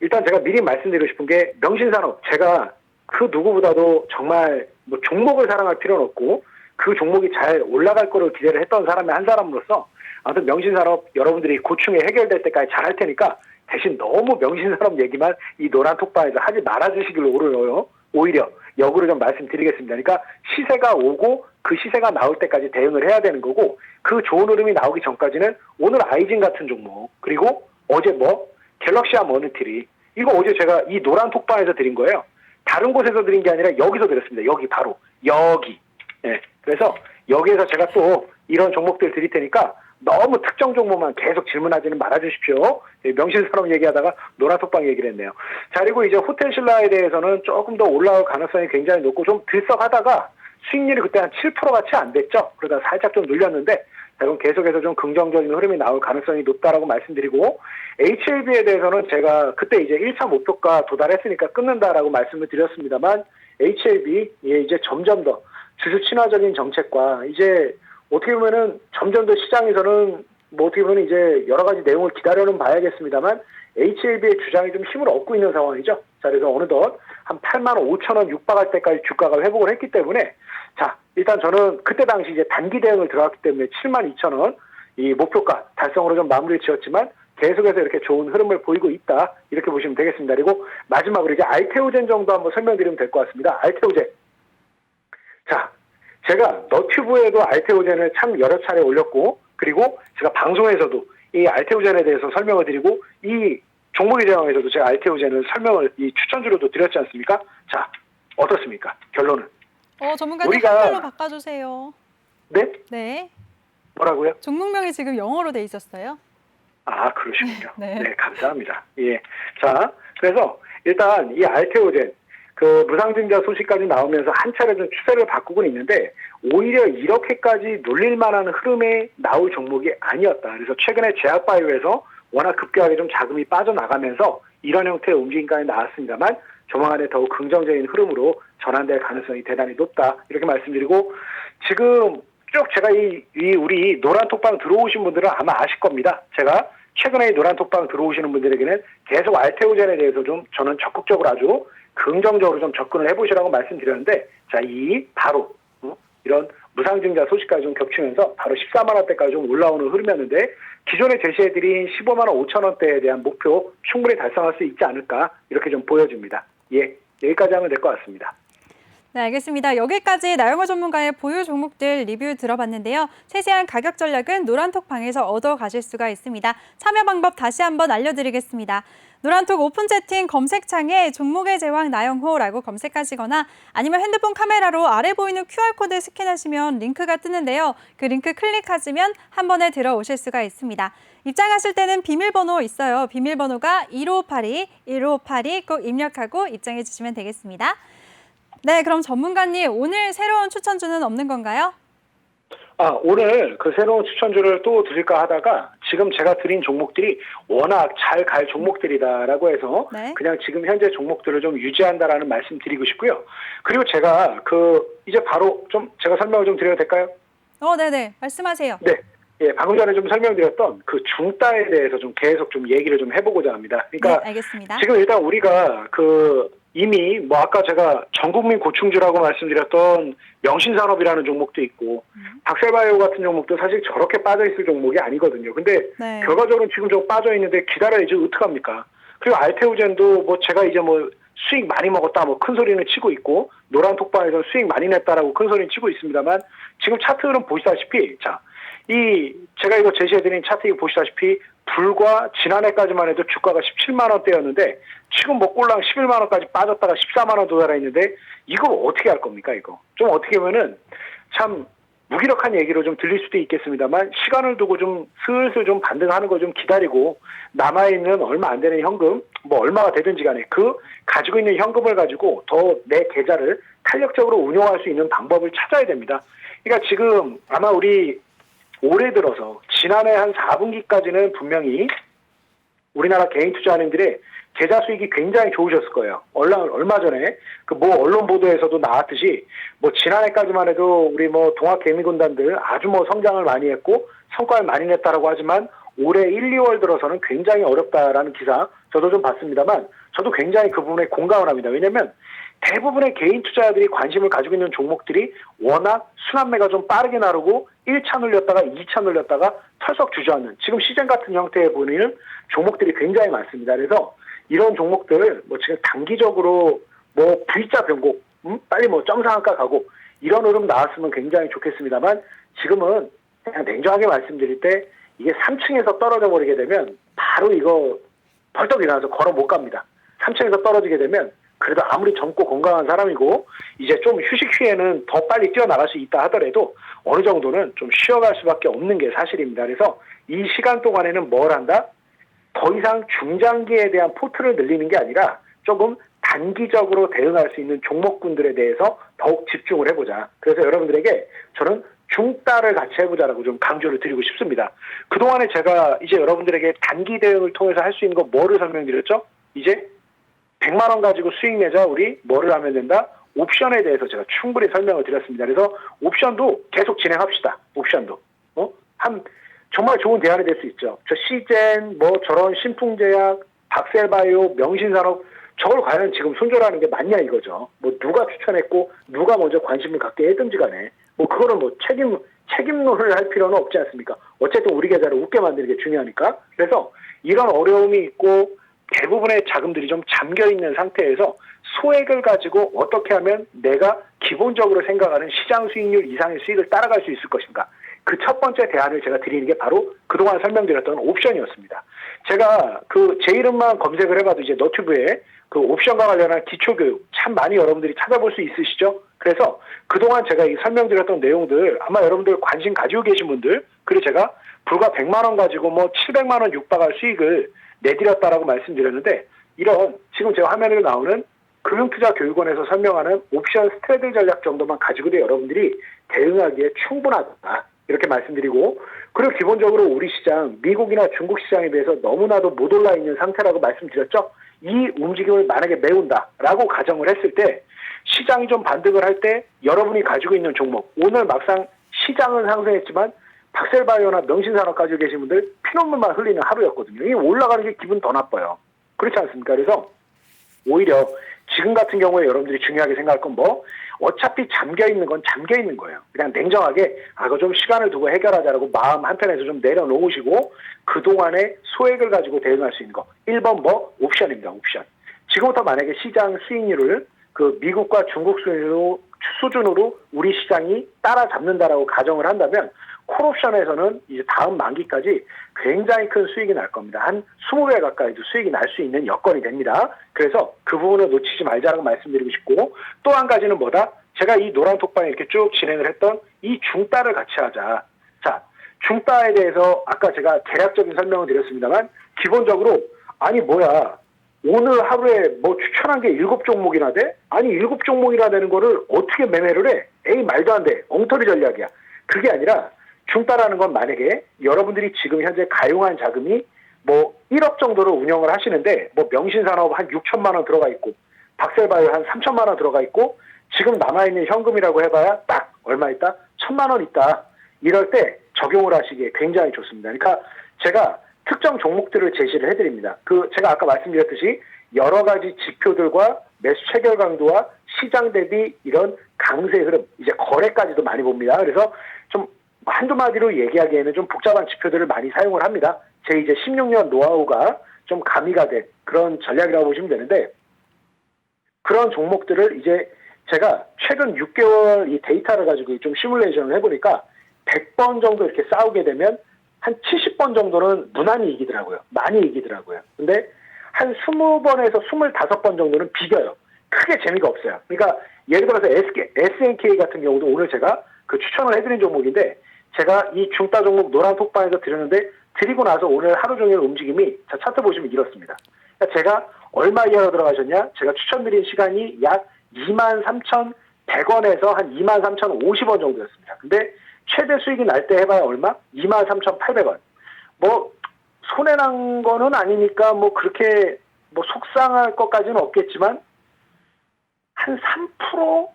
S2: 일단 제가 미리 말씀드리고 싶은 게, 명신산업 제가 그 누구보다도 정말 뭐 종목을 사랑할 필요는 없고 그 종목이 잘 올라갈 거를 기대를 했던 사람의 한 사람으로서 아무튼 명신산업 여러분들이 고충이 해결될 때까지 잘 할 테니까 대신 너무 명신산업 얘기만 이 노란 톡방에서 하지 말아주시길 오려요. 오히려 역으로 좀 말씀드리겠습니다. 그러니까 시세가 오고 그 시세가 나올 때까지 대응을 해야 되는 거고, 그 좋은 흐름이 나오기 전까지는 오늘 아이진 같은 종목, 그리고 어제 뭐 갤럭시와 머니터리, 이거 어제 제가 이 노란 톡방에서 드린 거예요. 다른 곳에서 드린 게 아니라 여기서 드렸습니다. 여기 바로 여기. 예. 그래서 여기에서 제가 또 이런 종목들 드릴 테니까 너무 특정 종목만 계속 질문하지는 말아주십시오. 예, 명실상부험 얘기하다가 노란 톡방 얘기를 했네요. 자, 그리고 이제 호텔신라에 대해서는 조금 더 올라올 가능성이 굉장히 높고 좀 들썩하다가 수익률이 그때 한 7%같이 안 됐죠. 그러다 살짝 좀 눌렸는데, 자, 그럼 계속해서 좀 긍정적인 흐름이 나올 가능성이 높다라고 말씀드리고, HLB에 대해서는 제가 그때 이제 1차 목표가 도달했으니까 끊는다라고 말씀을 드렸습니다만, HLB, 예, 이제 점점 더 주주 친화적인 정책과 이제 어떻게 보면은 점점 더 시장에서는 뭐 어떻게 보면 이제 여러 가지 내용을 기다려는 봐야겠습니다만, HLB의 주장이 좀 힘을 얻고 있는 상황이죠. 자, 그래서 어느덧 한 85,000원 육박할 때까지 주가가 회복을 했기 때문에, 자, 일단 저는 그때 당시 이제 단기 대응을 들어갔기 때문에 72,000원 이 목표가 달성으로 좀 마무리를 지었지만 계속해서 이렇게 좋은 흐름을 보이고 있다, 이렇게 보시면 되겠습니다. 그리고 마지막으로 이제 알테오젠 정도 한번 설명드리면 될 것 같습니다. 알테오젠. 자, 제가 너튜브에도 알테오젠을 참 여러 차례 올렸고, 그리고 제가 방송에서도 이 알테오젠에 대해서 설명을 드리고, 이 종목의 제왕에서도 제가 알테오젠을 설명을 이 추천주로도 드렸지 않습니까? 자, 어떻습니까? 결론은.
S1: 전문가님 한글로 바꿔주세요.
S2: 네?
S1: 네.
S2: 뭐라고요?
S1: 종목명이 지금 영어로 돼 있었어요.
S2: 아, 그러시군요.
S1: 네.
S2: 네, 감사합니다. 예. 자, 그래서 일단 이 알테오젠, 그 무상증자 소식까지 나오면서 한 차례 좀 추세를 바꾸고는 있는데, 오히려 이렇게까지 놀릴 만한 흐름에 나올 종목이 아니었다. 그래서 최근에 제약바이오에서 워낙 급격하게 좀 자금이 빠져나가면서 이런 형태의 움직임까지 나왔습니다만, 조만간에 더욱 긍정적인 흐름으로 전환될 가능성이 대단히 높다, 이렇게 말씀드리고, 지금 쭉 제가 우리 노란 톡방 들어오신 분들은 아마 아실 겁니다. 제가 최근에 이 노란 톡방 들어오시는 분들에게는 계속 알테오젠에 대해서 좀 저는 적극적으로 아주 긍정적으로 좀 접근을 해보시라고 말씀드렸는데, 자, 바로 이런 무상증자 소식까지 좀 겹치면서 바로 14만 원대까지 좀 올라오는 흐름이었는데, 기존에 제시해드린 15만 원 5천 원대에 대한 목표 충분히 달성할 수 있지 않을까, 이렇게 좀 보여집니다. 예, 여기까지 하면 될 것 같습니다.
S1: 네, 알겠습니다. 여기까지 나영호 전문가의 보유 종목들 리뷰 들어봤는데요. 세세한 가격 전략은 노란톡방에서 얻어가실 수가 있습니다. 참여 방법 다시 한번 알려드리겠습니다. 노란톡 오픈 채팅 검색창에 종목의 제왕 나영호라고 검색하시거나, 아니면 핸드폰 카메라로 아래 보이는 QR코드 스캔하시면 링크가 뜨는데요. 그 링크 클릭하시면 한 번에 들어오실 수가 있습니다. 입장하실 때는 비밀번호 있어요. 비밀번호가 1582 꼭 입력하고 입장해 주시면 되겠습니다. 네, 그럼 전문가님, 오늘 새로운 추천주는 없는 건가요?
S2: 오늘 그 새로운 추천주를 또 드릴까 하다가 지금 제가 드린 종목들이 워낙 잘 갈 종목들이다라고 해서
S1: 네.
S2: 그냥 지금 현재 종목들을 좀 유지한다라는 말씀 드리고 싶고요. 그리고 제가 이제 바로 좀 제가 설명을 좀 드려도 될까요?
S1: 네네. 말씀하세요.
S2: 네. 예, 방금 전에 좀 설명드렸던 그 중따에 대해서 좀 계속 좀 얘기를 좀 해보고자 합니다. 그러니까
S1: 네, 알겠습니다.
S2: 지금 일단 우리가 이미 뭐 아까 제가 전국민 고충주라고 말씀드렸던 명신산업이라는 종목도 있고, 박셀바이오 같은 종목도 사실 저렇게 빠져있을 종목이 아니거든요. 근데
S1: 네.
S2: 결과적으로 지금 좀 빠져있는데 기다려야지 어떡합니까? 그리고 알테오젠도 뭐 제가 이제 뭐 수익 많이 먹었다 뭐 큰 소리는 치고 있고, 노란 톡방에서 수익 많이 냈다라고 큰 소리는 치고 있습니다만, 지금 차트 흐름 보시다시피, 자, 제가 이거 제시해드린 차트 이거 보시다시피 불과 지난해까지만 해도 주가가 17만 원대였는데 지금 뭐 꼴랑 11만 원까지 빠졌다가 14만 원 도달해 있는데, 이걸 어떻게 할 겁니까? 이거 좀 어떻게 보면은 참 무기력한 얘기로 좀 들릴 수도 있겠습니다만, 시간을 두고 좀 슬슬 좀 반등하는 거 좀 기다리고, 남아있는 얼마 안 되는 현금, 뭐 얼마가 되든지 간에 그 가지고 있는 현금을 가지고 더 내 계좌를 탄력적으로 운용할 수 있는 방법을 찾아야 됩니다. 그러니까 지금 아마 우리 올해 들어서 지난해 한 4분기까지는 분명히 우리나라 개인 투자하는들의 계좌 수익이 굉장히 좋으셨을 거예요. 얼마 전에 뭐 언론 보도에서도 나왔듯이 뭐 지난해까지만 해도 우리 뭐 동학개미군단들 아주 뭐 성장을 많이 했고 성과를 많이 냈다라고 하지만, 올해 1, 2월 들어서는 굉장히 어렵다라는 기사 저도 좀 봤습니다만, 저도 굉장히 그 부분에 공감을 합니다. 왜냐하면 대부분의 개인 투자자들이 관심을 가지고 있는 종목들이 워낙 순환매가 좀 빠르게 나르고 1차 눌렸다가 2차 눌렸다가 털썩 주저앉는, 지금 시즌 같은 형태에 보이는 종목들이 굉장히 많습니다. 그래서 이런 종목들 뭐 지금 단기적으로 뭐 V자 변곡, 빨리 뭐 점상한가 가고 이런 흐름 나왔으면 굉장히 좋겠습니다만 지금은 그냥 냉정하게 말씀드릴 때 이게 3층에서 떨어져 버리게 되면 바로 이거 벌떡 일어나서 걸어 못 갑니다. 3층에서 떨어지게 되면 그래도 아무리 젊고 건강한 사람이고 이제 좀 휴식 후에는 더 빨리 뛰어나갈 수 있다 하더라도 어느 정도는 좀 쉬어갈 수밖에 없는 게 사실입니다. 그래서 이 시간 동안에는 뭘 한다? 더 이상 중장기에 대한 포트를 늘리는 게 아니라 조금 단기적으로 대응할 수 있는 종목군들에 대해서 더욱 집중을 해보자. 그래서 여러분들에게 저는 중따를 같이 해보자라고 좀 강조를 드리고 싶습니다. 그동안에 제가 이제 여러분들에게 단기 대응을 통해서 할 수 있는 거 뭐를 설명드렸죠? 이제 100만 원 가지고 수익 내자 우리 뭐를 하면 된다? 옵션에 대해서 제가 충분히 설명을 드렸습니다. 그래서 옵션도 계속 진행합시다. 옵션도. 정말 좋은 대안이 될 수 있죠. 저 시젠, 뭐 저런 신풍제약, 박셀바이오, 명신산업 저걸 과연 지금 손절하는 게 맞냐 이거죠. 뭐 누가 추천했고 누가 먼저 관심을 갖게 했든지 간에 뭐 그거는 뭐 책임론을 할 필요는 없지 않습니까? 어쨌든 우리 계좌를 웃게 만드는 게 중요하니까. 그래서 이런 어려움이 있고 대부분의 자금들이 좀 잠겨있는 상태에서 소액을 가지고 어떻게 하면 내가 기본적으로 생각하는 시장 수익률 이상의 수익을 따라갈 수 있을 것인가. 그 첫 번째 대안을 제가 드리는 게 바로 그동안 설명드렸던 옵션이었습니다. 제가 제 이름만 검색을 해봐도 이제 너튜브에 그 옵션과 관련한 기초교육 참 많이 여러분들이 찾아볼 수 있으시죠? 그래서 그동안 제가 이 설명드렸던 내용들 아마 여러분들 관심 가지고 계신 분들 그리고 제가 불과 100만 원 가지고 뭐 700만 원 육박할 수익을 내드렸다라고 말씀드렸는데 이런 지금 제 화면에 나오는 금융투자교육원에서 설명하는 옵션 스트레들 전략 정도만 가지고도 여러분들이 대응하기에 충분하다. 이렇게 말씀드리고 그리고 기본적으로 우리 시장 미국이나 중국 시장에 비해서 너무나도 못 올라 있는 상태라고 말씀드렸죠. 이 움직임을 만약에 메운다라고 가정을 했을 때 시장이 좀 반등을 할 때 여러분이 가지고 있는 종목 오늘 막상 시장은 상승했지만 박셀바이오나 명신산업 가지고 계신 분들 피눈물만 흘리는 하루였거든요. 이게 올라가는 게 기분 더 나빠요. 그렇지 않습니까? 그래서 오히려 지금 같은 경우에 여러분들이 중요하게 생각할 건 뭐 어차피 잠겨있는 건 잠겨있는 거예요. 그냥 냉정하게 그거 좀 시간을 두고 해결하자라고 마음 한편에서 좀 내려놓으시고 그동안에 소액을 가지고 대응할 수 있는 거 1번 뭐 옵션입니다. 옵션. 지금부터 만약에 시장 수익률을 그 미국과 중국 수준으로 우리 시장이 따라잡는다라고 가정을 한다면 콜옵션에서는 이제 다음 만기까지 굉장히 큰 수익이 날 겁니다. 한 20배 가까이도 수익이 날 수 있는 여건이 됩니다. 그래서 그 부분을 놓치지 말자라고 말씀드리고 싶고 또 한 가지는 뭐다? 제가 이 노란 톡방에 이렇게 쭉 진행을 했던 이 중따를 같이 하자. 자, 중따에 대해서 아까 제가 대략적인 설명을 드렸습니다만 기본적으로 아니 뭐야 오늘 하루에 뭐 추천한 게 7종목이나 돼? 아니 7종목이나 되는 거를 어떻게 매매를 해? 에이 말도 안 돼. 엉터리 전략이야. 그게 아니라 중따라는 건 만약에 여러분들이 지금 현재 가용한 자금이 뭐 1억 정도로 운영을 하시는데 뭐 명신산업 한 6천만 원 들어가 있고 박셀바이오 한 3천만 원 들어가 있고 지금 남아있는 현금이라고 해봐야 딱 얼마 있다? 1,000만 원 있다. 이럴 때 적용을 하시기에 굉장히 좋습니다. 그러니까 제가 특정 종목들을 제시를 해드립니다. 제가 아까 말씀드렸듯이 여러 가지 지표들과 매수 체결 강도와 시장 대비 이런 강세 흐름, 이제 거래까지도 많이 봅니다. 그래서 좀 한두 마디로 얘기하기에는 좀 복잡한 지표들을 많이 사용을 합니다. 제 이제 16년 노하우가 좀 가미가 된 그런 전략이라고 보시면 되는데 그런 종목들을 이제 제가 최근 6개월 이 데이터를 가지고 좀 시뮬레이션을 해보니까 100번 정도 이렇게 싸우게 되면 한 70번 정도는 무난히 이기더라고요. 많이 이기더라고요. 근데 한 20번에서 25번 정도는 비겨요. 크게 재미가 없어요. 그러니까 예를 들어서 SNK 같은 경우도 오늘 제가 추천을 해드린 종목인데 제가 이 중따 종목 노란 톡방에서 드렸는데 드리고 나서 오늘 하루 종일 움직임이 자 차트 보시면 이렇습니다. 그러니까 제가 얼마 이하로 들어가셨냐? 제가 추천드린 시간이 약 23,100원에서 한 23,050원 정도였습니다. 근데 최대 수익이 날 때 해봐야 얼마? 23,800원. 뭐 손해난 거는 아니니까 뭐 그렇게 뭐 속상할 것까지는 없겠지만 한 3%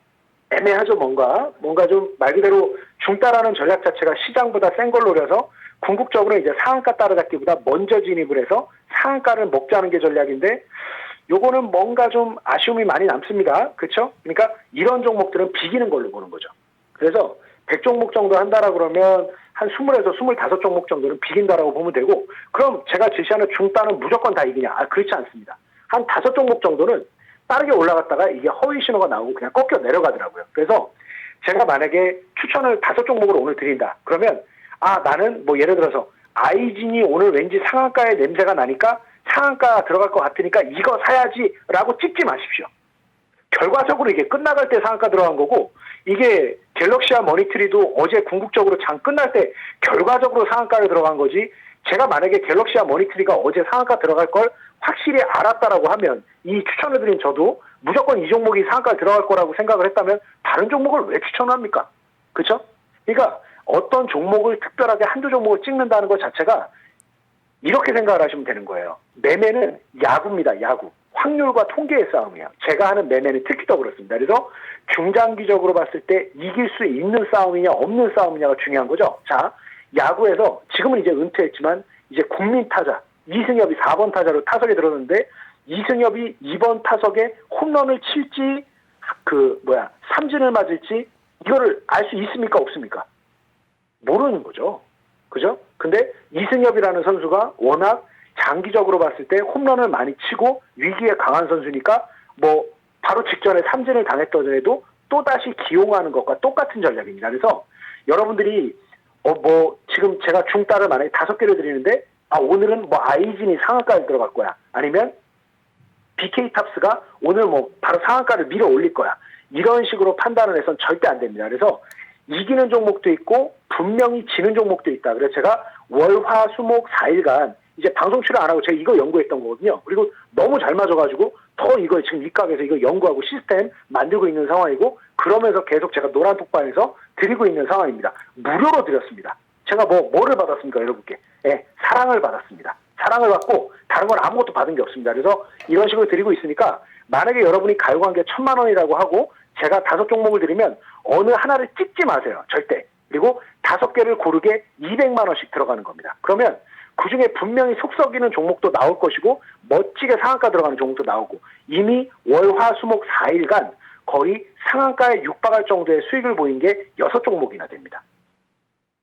S2: 애매하죠. 뭔가 좀 말 그대로 중따라는 전략 자체가 시장보다 센 걸 노려서 궁극적으로 이제 상한가 따라잡기보다 먼저 진입을 해서 상한가를 먹자는 게 전략인데 요거는 뭔가 좀 아쉬움이 많이 남습니다. 그렇죠? 그러니까 이런 종목들은 비기는 걸로 보는 거죠. 그래서 100종목 정도 한다라 그러면 한 20에서 25종목 정도는 비긴다라고 보면 되고 그럼 제가 제시하는 중따는 무조건 다 이기냐? 그렇지 않습니다. 한 5종목 정도는 빠르게 올라갔다가 이게 허위 신호가 나오고 그냥 꺾여 내려가더라고요. 그래서 제가 만약에 추천을 5종목을 오늘 드린다. 그러면 나는 뭐 예를 들어서 아이진이 오늘 왠지 상한가의 냄새가 나니까 상한가 들어갈 것 같으니까 이거 사야지라고 찍지 마십시오. 결과적으로 이게 끝나갈 때 상한가 들어간 거고, 이게 갤럭시와 머니트리도 어제 궁극적으로 장 끝날 때 결과적으로 상한가에 들어간 거지, 제가 만약에 갤럭시와 머니트리가 어제 상한가 들어갈 걸 확실히 알았다라고 하면 이 추천을 드린 저도 무조건 이 종목이 상한가에 들어갈 거라고 생각을 했다면 다른 종목을 왜 추천합니까? 그렇죠? 그러니까 어떤 종목을 특별하게 한두 종목을 찍는다는 것 자체가 이렇게 생각을 하시면 되는 거예요. 매매는 야구입니다. 야구. 확률과 통계의 싸움이에요. 제가 하는 매매는 특히 더 그렇습니다. 그래서 중장기적으로 봤을 때 이길 수 있는 싸움이냐 없는 싸움이냐가 중요한 거죠. 자, 야구에서 지금은 이제 은퇴했지만 이제 국민 타자 이승엽이 4번 타자로 타석에 들었는데, 이승엽이 2번 타석에 홈런을 칠지 삼진을 맞을지 이거를 알 수 있습니까 없습니까? 모르는 거죠. 그죠? 근데 이승엽이라는 선수가 워낙 장기적으로 봤을 때 홈런을 많이 치고 위기에 강한 선수니까 뭐 바로 직전에 삼진을 당했더라도 또다시 기용하는 것과 똑같은 전략입니다. 그래서 여러분들이 지금 제가 중따를 만약에 5개를 드리는데 오늘은 뭐 아이진이 상한가에 들어갈 거야, 아니면 BK탑스가 오늘 뭐 바로 상한가를 밀어 올릴 거야, 이런 식으로 판단을 해서는 절대 안 됩니다. 그래서 이기는 종목도 있고 분명히 지는 종목도 있다. 그래서 제가 월, 화, 수, 목 4일간 이제 방송 출연 안 하고 제가 이거 연구했던 거거든요. 그리고 너무 잘 맞아가지고 더 이거 지금 입각해서 이거 연구하고 시스템 만들고 있는 상황이고, 그러면서 계속 제가 노란 톡방에서 드리고 있는 상황입니다. 무료로 드렸습니다. 제가 뭐를 받았습니까, 여러분께? 사랑을 받았습니다. 사랑을 받고 다른 건 아무것도 받은 게 없습니다. 그래서 이런 식으로 드리고 있으니까 만약에 여러분이 가요관계 1000만 원이라고 하고 제가 5종목을 드리면 어느 하나를 찍지 마세요. 절대. 그리고 5개를 고르게 200만 원씩 들어가는 겁니다. 그러면 그중에 분명히 속 썩이는 종목도 나올 것이고 멋지게 상한가 들어가는 종목도 나오고, 이미 월, 화, 수, 목 4일간 거의 상한가에 육박할 정도의 수익을 보인 게 6종목이나 됩니다.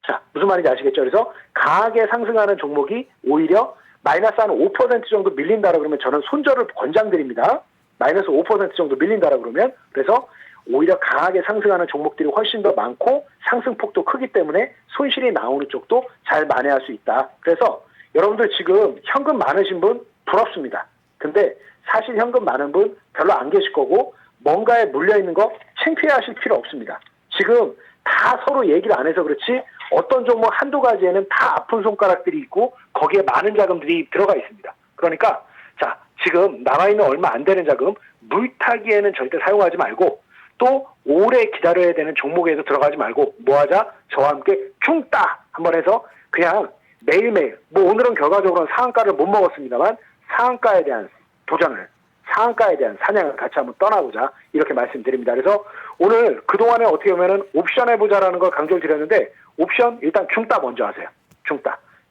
S2: 자, 무슨 말인지 아시겠죠? 그래서 강하게 상승하는 종목이 오히려 마이너스 한 5% 정도 밀린다라 그러면 저는 손절을 권장드립니다. 마이너스 5% 정도 밀린다라 그러면. 그래서 오히려 강하게 상승하는 종목들이 훨씬 더 많고 상승폭도 크기 때문에 손실이 나오는 쪽도 잘 만회할 수 있다. 그래서 여러분들 지금 현금 많으신 분 부럽습니다. 근데 사실 현금 많은 분 별로 안 계실 거고, 뭔가에 물려있는 거 창피해하실 필요 없습니다. 지금 다 서로 얘기를 안 해서 그렇지 어떤 종목 한두 가지에는 다 아픈 손가락들이 있고 거기에 많은 자금들이 들어가 있습니다. 그러니까 자, 지금 남아있는 얼마 안 되는 자금 물타기에는 절대 사용하지 말고, 또 오래 기다려야 되는 종목에도 들어가지 말고 뭐하자? 저와 함께 중따 한번 해서 그냥 매일매일, 오늘은 결과적으로는 상한가를 못 먹었습니다만 상한가에 대한 도전을, 상한가에 대한 사냥을 같이 한번 떠나보자, 이렇게 말씀드립니다. 그래서 오늘 그동안에 어떻게 보면은 옵션 해보자라는 걸 강조를 드렸는데, 옵션 일단 중따 먼저 하세요.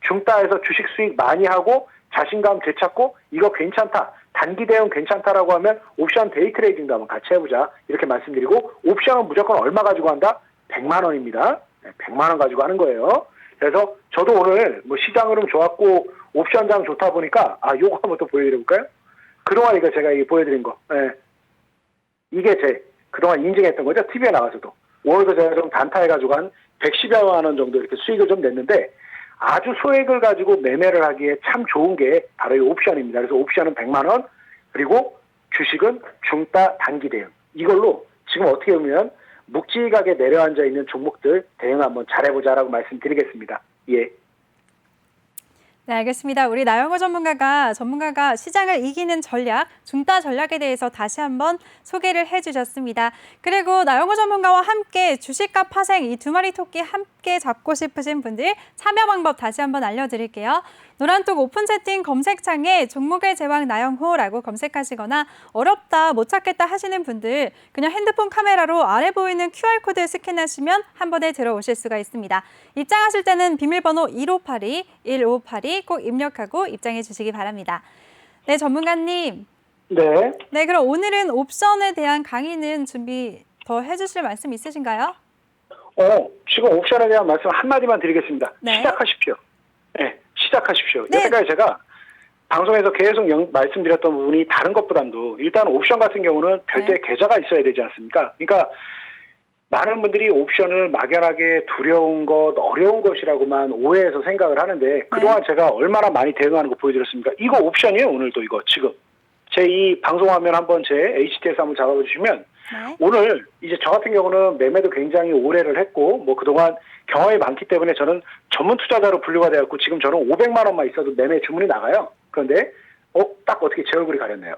S2: 중따에서 주식 수익 많이 하고 자신감 되찾고 이거 괜찮다, 단기 대응 괜찮다라고 하면 옵션 데이 트레이딩도 한번 같이 해보자, 이렇게 말씀드리고, 옵션은 무조건 얼마 가지고 한다? 100만 원입니다. 100만 원 가지고 하는 거예요. 그래서 저도 오늘 시장 흐름 좋았고 옵션장 좋다 보니까 요거 한번 또 보여드려볼까요? 그동안 이거 제가 보여드린 거, 이게 제 그동안 인증했던 거죠. TV에 나가서도. 오늘도 제가 좀 단타해가지고 한 110여만 원 정도 이렇게 수익을 좀 냈는데, 아주 소액을 가지고 매매를 하기에 참 좋은 게 바로 이 옵션입니다. 그래서 옵션은 100만 원, 그리고 주식은 중따 단기 대응. 이걸로 지금 어떻게 보면 묵직하게 내려앉아 있는 종목들 대응 한번 잘해보자라고 말씀드리겠습니다. 예.
S1: 네, 알겠습니다. 우리 나영호 전문가가 시장을 이기는 전략, 중따 전략에 대해서 다시 한번 소개를 해주셨습니다. 그리고 나영호 전문가와 함께 주식과 파생 이 두 마리 토끼 함께 잡고 싶으신 분들 참여 방법 다시 한번 알려드릴게요. 노란톡 오픈 채팅 검색창에 종목의 제왕 나영호라고 검색하시거나 어렵다, 못 찾겠다 하시는 분들 그냥 핸드폰 카메라로 아래 보이는 QR코드 스캔하시면 한 번에 들어오실 수가 있습니다. 입장하실 때는 비밀번호 1582 꼭 입력하고 입장해 주시기 바랍니다. 네, 전문가님.
S2: 네.
S1: 네, 그럼 오늘은 옵션에 대한 강의는 준비 더 해주실 말씀 있으신가요?
S2: 지금 옵션에 대한 말씀 한마디만 드리겠습니다.
S1: 네.
S2: 시작하십시오. 네, 시작하십시오.
S1: 네.
S2: 여태까지 제가 방송에서 계속 말씀드렸던 부분이 다른 것보다도 일단 옵션 같은 경우는 별도의 계좌가 있어야 되지 않습니까? 그러니까 많은 분들이 옵션을 막연하게 두려운 것, 어려운 것이라고만 오해해서 생각을 하는데 그동안 제가 얼마나 많이 대응하는 거 보여드렸습니까? 이거 옵션이에요, 오늘도 이거 지금. 제 이 방송화면 한번 제 HTS 한번 잡아주시면 오늘 이제 저 같은 경우는 매매도 굉장히 오래를 했고 뭐 그동안 경험이 많기 때문에 저는 전문 투자자로 분류가 되었고 지금 저는 500만 원만 있어도 매매 주문이 나가요. 그런데 딱 어떻게 제 얼굴이 가렸네요.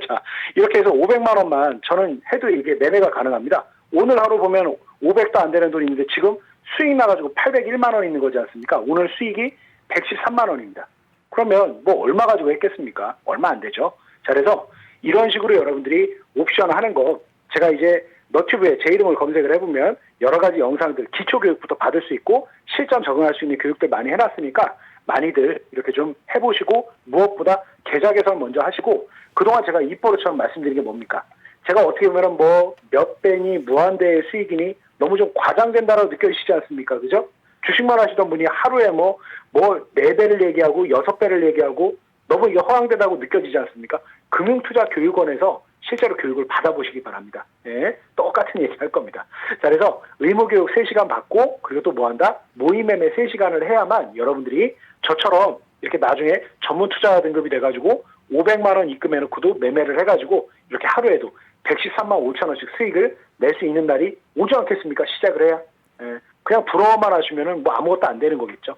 S2: 자, 이렇게 해서 500만 원만 저는 해도 이게 매매가 가능합니다. 오늘 하루 보면 500도 안 되는 돈이 있는데 지금 수익 나가지고 801만 원 있는 거지 않습니까? 오늘 수익이 113만 원입니다. 그러면 뭐 얼마 가지고 했겠습니까? 얼마 안 되죠. 자, 그래서 이런 식으로 여러분들이 옵션 하는 거 제가 이제 너튜브에 제 이름을 검색을 해보면 여러 가지 영상들 기초교육부터 받을 수 있고 실전 적응할 수 있는 교육들 많이 해놨으니까 많이들 이렇게 좀 해보시고 무엇보다 계좌 개설 먼저 하시고 그동안 제가 입버릇처럼 말씀드린 게 뭡니까? 제가 어떻게 보면 뭐 몇 배니 무한대의 수익이니 너무 좀 과장된다라고 느껴지시지 않습니까? 그죠? 주식만 하시던 분이 하루에 뭐 4배를 얘기하고 6배를 얘기하고 너무 이게 허황되다고 느껴지지 않습니까? 금융투자 교육원에서 실제로 교육을 받아보시기 바랍니다. 예, 똑같은 얘기 할 겁니다. 자, 그래서 의무교육 3시간 받고 그리고 또 뭐한다? 모의매매 3시간을 해야만 여러분들이 저처럼 이렇게 나중에 전문 투자자 등급이 돼가지고 500만 원 입금해놓고도 매매를 해가지고 이렇게 하루에도 113만 5천 원씩 수익을 낼 수 있는 날이 오지 않겠습니까? 시작을 해야. 예, 그냥 부러워만 하시면은 뭐 아무것도 안 되는 거겠죠.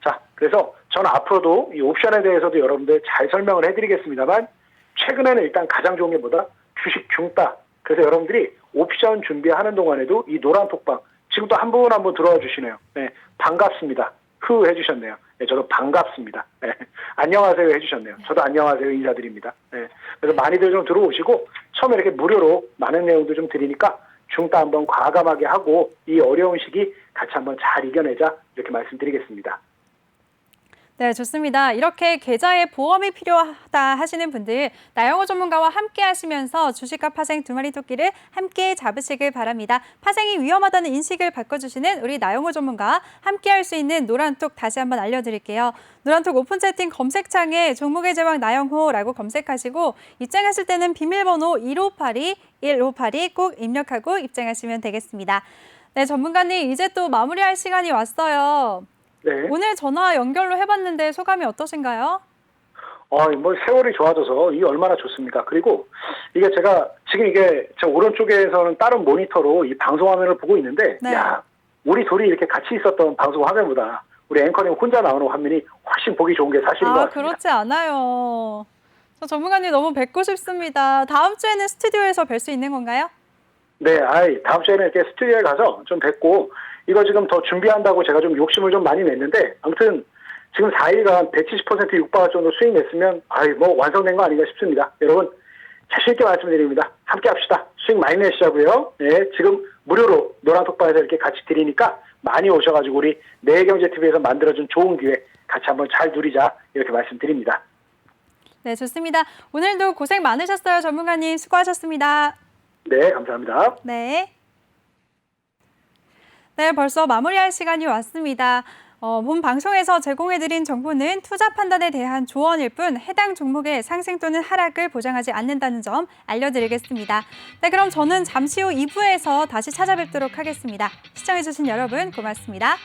S2: 자, 그래서 저는 앞으로도 이 옵션에 대해서도 여러분들 잘 설명을 해드리겠습니다만 최근에는 일단 가장 좋은 게 뭐다? 주식 중따. 그래서 여러분들이 옵션 준비하는 동안에도 이 노란 톡방 지금 또 한 분 한 분 들어와 주시네요. 네, 반갑습니다. 해주셨네요. 네, 저도 반갑습니다. 네, 안녕하세요 해주셨네요. 저도 안녕하세요 인사드립니다. 네, 그래서 많이들 좀 들어오시고 처음에 이렇게 무료로 많은 내용도 좀 드리니까 중따 한번 과감하게 하고 이 어려운 시기 같이 한번 잘 이겨내자 이렇게 말씀드리겠습니다.
S1: 네, 좋습니다. 이렇게 계좌에 보험이 필요하다 하시는 분들 나영호 전문가와 함께 하시면서 주식과 파생 두 마리 토끼를 함께 잡으시길 바랍니다. 파생이 위험하다는 인식을 바꿔주시는 우리 나영호 전문가 함께 할 수 있는 노란톡 다시 한번 알려드릴게요. 노란톡 오픈 채팅 검색창에 종목의 제왕 나영호라고 검색하시고 입장하실 때는 비밀번호 1582 꼭 입력하고 입장하시면 되겠습니다. 네, 전문가님 이제 또 마무리할 시간이 왔어요.
S2: 네.
S1: 오늘 전화 연결로 해봤는데 소감이 어떠신가요?
S2: 뭐 세월이 좋아져서 이게 얼마나 좋습니까? 그리고 이게 제가 지금 이게 제 오른쪽에서는 다른 모니터로 이 방송 화면을 보고 있는데
S1: 네.
S2: 야, 우리 둘이 이렇게 같이 있었던 방송 화면보다 우리 앵커님 혼자 나오는 화면이 훨씬 보기 좋은 게 사실인 것 같습니다.
S1: 그렇지 않아요. 저 전문가님 너무 뵙고 싶습니다. 다음 주에는 스튜디오에서 뵐 수 있는 건가요?
S2: 네, 다음 주에는 이렇게 스튜디오에 가서 좀 뵙고 이거 지금 더 준비한다고 제가 좀 욕심을 좀 많이 냈는데 아무튼 지금 4일간 170% 육박할 정도 수익 냈으면 뭐 완성된 거 아닌가 싶습니다. 여러분 자신 있게 말씀드립니다. 함께 합시다. 수익 많이 내시자고요. 네, 지금 무료로 노란톡방에서 이렇게 같이 드리니까 많이 오셔가지고 우리 내일경제TV에서 만들어준 좋은 기회 같이 한번 잘 누리자 이렇게 말씀드립니다.
S1: 네, 좋습니다. 오늘도 고생 많으셨어요. 전문가님 수고하셨습니다.
S2: 네, 감사합니다.
S1: 네. 네, 벌써 마무리할 시간이 왔습니다. 본 방송에서 제공해드린 정보는 투자 판단에 대한 조언일 뿐 해당 종목의 상승 또는 하락을 보장하지 않는다는 점 알려드리겠습니다. 네, 그럼 저는 잠시 후 2부에서 다시 찾아뵙도록 하겠습니다. 시청해주신 여러분 고맙습니다.